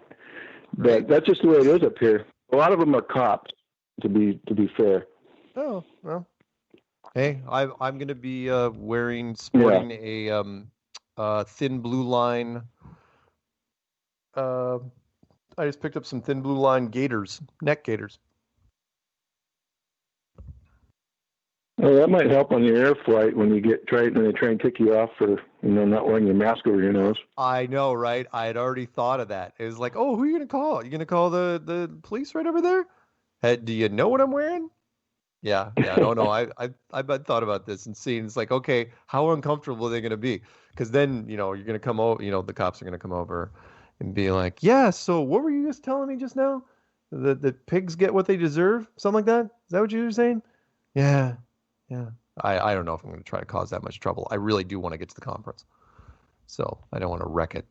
[SPEAKER 17] But that's just the way it is up here. A lot of them are cops, to be fair.
[SPEAKER 4] Oh, well. Hey, I'm going to be sporting a thin blue line. I just picked up some thin blue line gaiters, neck gaiters.
[SPEAKER 17] Well, that might help on the air flight when they try and kick you off for not wearing your mask over your nose.
[SPEAKER 4] I know, right? I had already thought of that. It was like, oh, who are you going to call? You going to call the police right over there? Hey, do you know what I'm wearing? Yeah. No. I've thought about this and seen. It's like, okay, how uncomfortable are they going to be? Because then you're going to come over. The cops are going to come over and be like, yeah. So what were you just telling me just now? The pigs get what they deserve, something like that. Is that what you were saying? Yeah. I don't know if I'm going to try to cause that much trouble. I really do want to get to the conference, so I don't want to wreck it.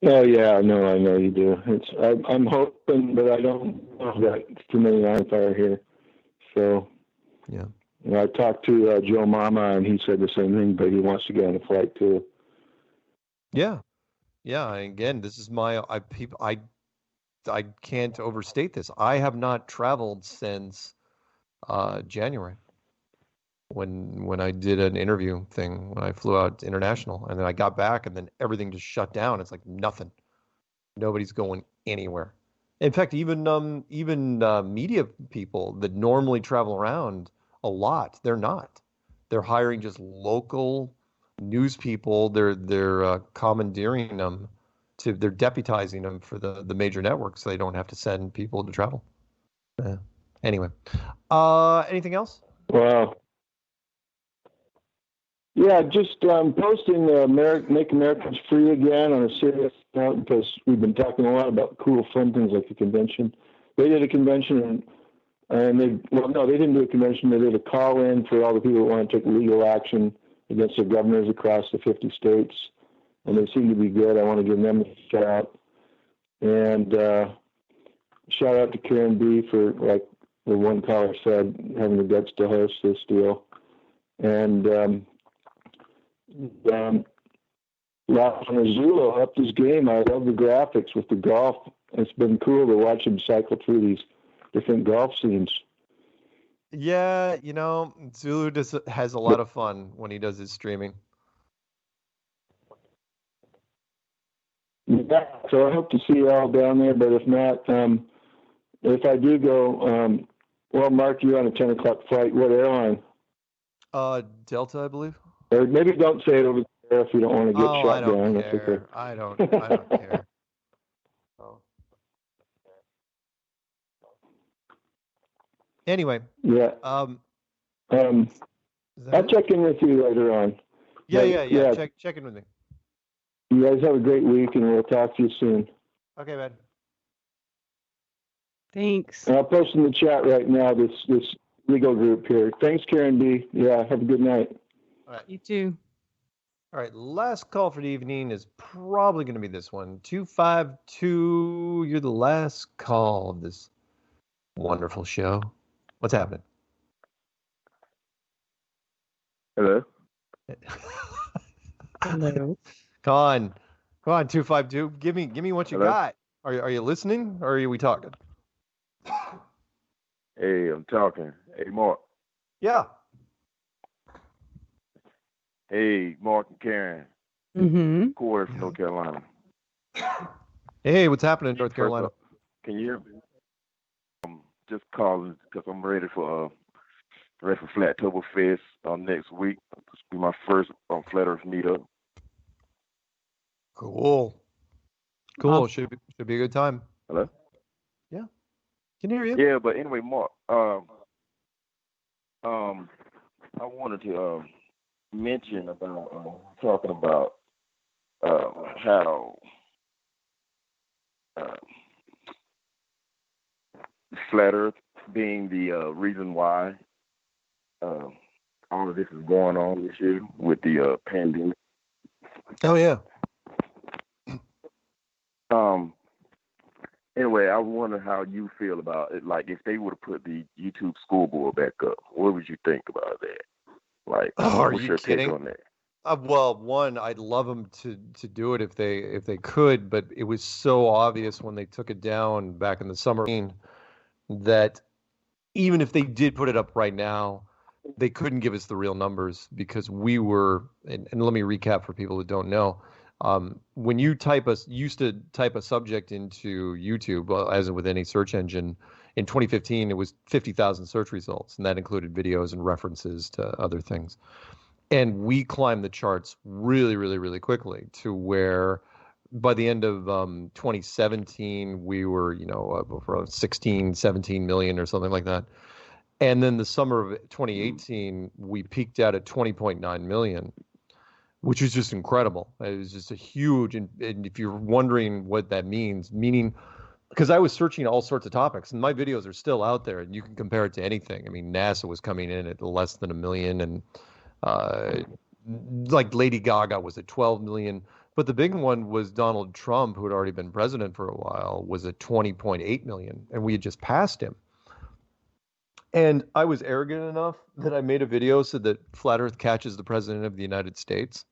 [SPEAKER 17] Oh yeah, no, I know you do. I'm hoping, but I don't know that too many on fire here. So
[SPEAKER 4] yeah,
[SPEAKER 17] I talked to Joe Mama, and he said the same thing, but he wants to get on a flight too.
[SPEAKER 4] Yeah. And again, this is I can't overstate this. I have not traveled since January. when I did an interview thing when I flew out international, and then I got back, and then everything just shut down. It's like nothing. Nobody's going anywhere. In fact, even media people that normally travel around a lot, they're not. They're hiring just local news people. They're commandeering them they're deputizing them for the major networks, so they don't have to send people to travel. Anyway, anything else?
[SPEAKER 17] Wow. Yeah, just posting Make Americans Free Again on a serious note, because we've been talking a lot about cool, fun things like the convention. They did a convention, and they didn't do a convention. They did a call-in for all the people that want to take legal action against the governors across the 50 states, and they seem to be good. I want to give them a shout out. And shout out to Karen B for, like the one caller said, having the guts to host this deal. And Zula upped his game. I love the graphics with the golf. It's been cool to watch him cycle through these different golf scenes.
[SPEAKER 4] Yeah, Zulu has a lot of fun when he does his streaming.
[SPEAKER 17] Yeah, so I hope to see you all down there, but if not, if I do go, well, Mark, you're on a 10 o'clock flight. What airline?
[SPEAKER 4] Delta, I believe.
[SPEAKER 17] Or maybe don't say it over there if you don't want to get shot
[SPEAKER 4] I don't
[SPEAKER 17] down.
[SPEAKER 4] care.
[SPEAKER 17] That's okay.
[SPEAKER 4] I don't care. Oh. Anyway.
[SPEAKER 17] Yeah. I'll check in with you later on.
[SPEAKER 4] Yeah. Check in with me.
[SPEAKER 17] You guys have a great week, and we'll talk to you soon.
[SPEAKER 4] Okay, man.
[SPEAKER 5] Thanks.
[SPEAKER 17] And I'll post in the chat right now this legal group here. Thanks, Karen B. Yeah, have a good night.
[SPEAKER 4] All right.
[SPEAKER 5] You too.
[SPEAKER 4] All right, last call for the evening is probably going to be this one. 252, you're the last call of this wonderful show. What's happening?
[SPEAKER 9] Hello?
[SPEAKER 5] Hello.
[SPEAKER 4] Come on, 252. Give me what you
[SPEAKER 9] Hello?
[SPEAKER 4] got. Are you listening, or are we talking?
[SPEAKER 9] Hey, I'm talking. Hey, Mark.
[SPEAKER 4] Yeah.
[SPEAKER 9] Hey, Mark and Karen.
[SPEAKER 5] Mm-hmm.
[SPEAKER 9] Corey from North Carolina.
[SPEAKER 4] Hey, what's happening in North Carolina?
[SPEAKER 9] First up, can you hear me? I'm just calling because I'm ready for Flattoberfest next week. This will be my first Flat Earth meetup.
[SPEAKER 4] Cool. Should be a good time.
[SPEAKER 9] Hello?
[SPEAKER 4] Yeah. Can hear you.
[SPEAKER 9] Yeah, but anyway, Mark, I wanted to mention about talking about how Flat Earth being the reason why all of this is going on this year with the pandemic.
[SPEAKER 4] Oh yeah.
[SPEAKER 9] Anyway, I wonder how you feel about it. Like, if they would have put the YouTube school board back up, what would you think about that? Like, what's your take on that?
[SPEAKER 4] Well, one, I'd love them to do it if they could, but it was so obvious when they took it down back in the summer that even if they did put it up right now, they couldn't give us the real numbers, because we were, and let me recap for people that don't know. When you used to type a subject into YouTube, as with any search engine, in 2015, it was 50,000 search results, and that included videos and references to other things. And we climbed the charts really, really, really quickly to where by the end of 2017, we were, for 16, 17 million or something like that. And then the summer of 2018, we peaked out at 20.9 million. Which is just incredible. It was just a huge, and if you're wondering what that means, meaning, because I was searching all sorts of topics, and my videos are still out there, and you can compare it to anything. I mean, NASA was coming in at less than 1 million, and like Lady Gaga was at 12 million. But the big one was Donald Trump, who had already been president for a while, was at 20.8 million, and we had just passed him. And I was arrogant enough that I made a video so that Flat Earth catches the president of the United States.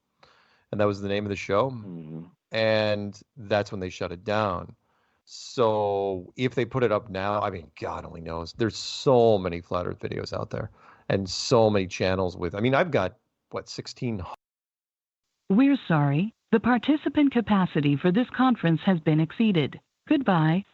[SPEAKER 4] And that was the name of the show.
[SPEAKER 9] Mm-hmm.
[SPEAKER 4] And that's when they shut it down. So if they put it up now, I mean, God only knows. There's so many Flat Earth videos out there. and so many channels with. I mean, I've got 16.
[SPEAKER 18] We're sorry. The participant capacity for this conference has been exceeded. Goodbye.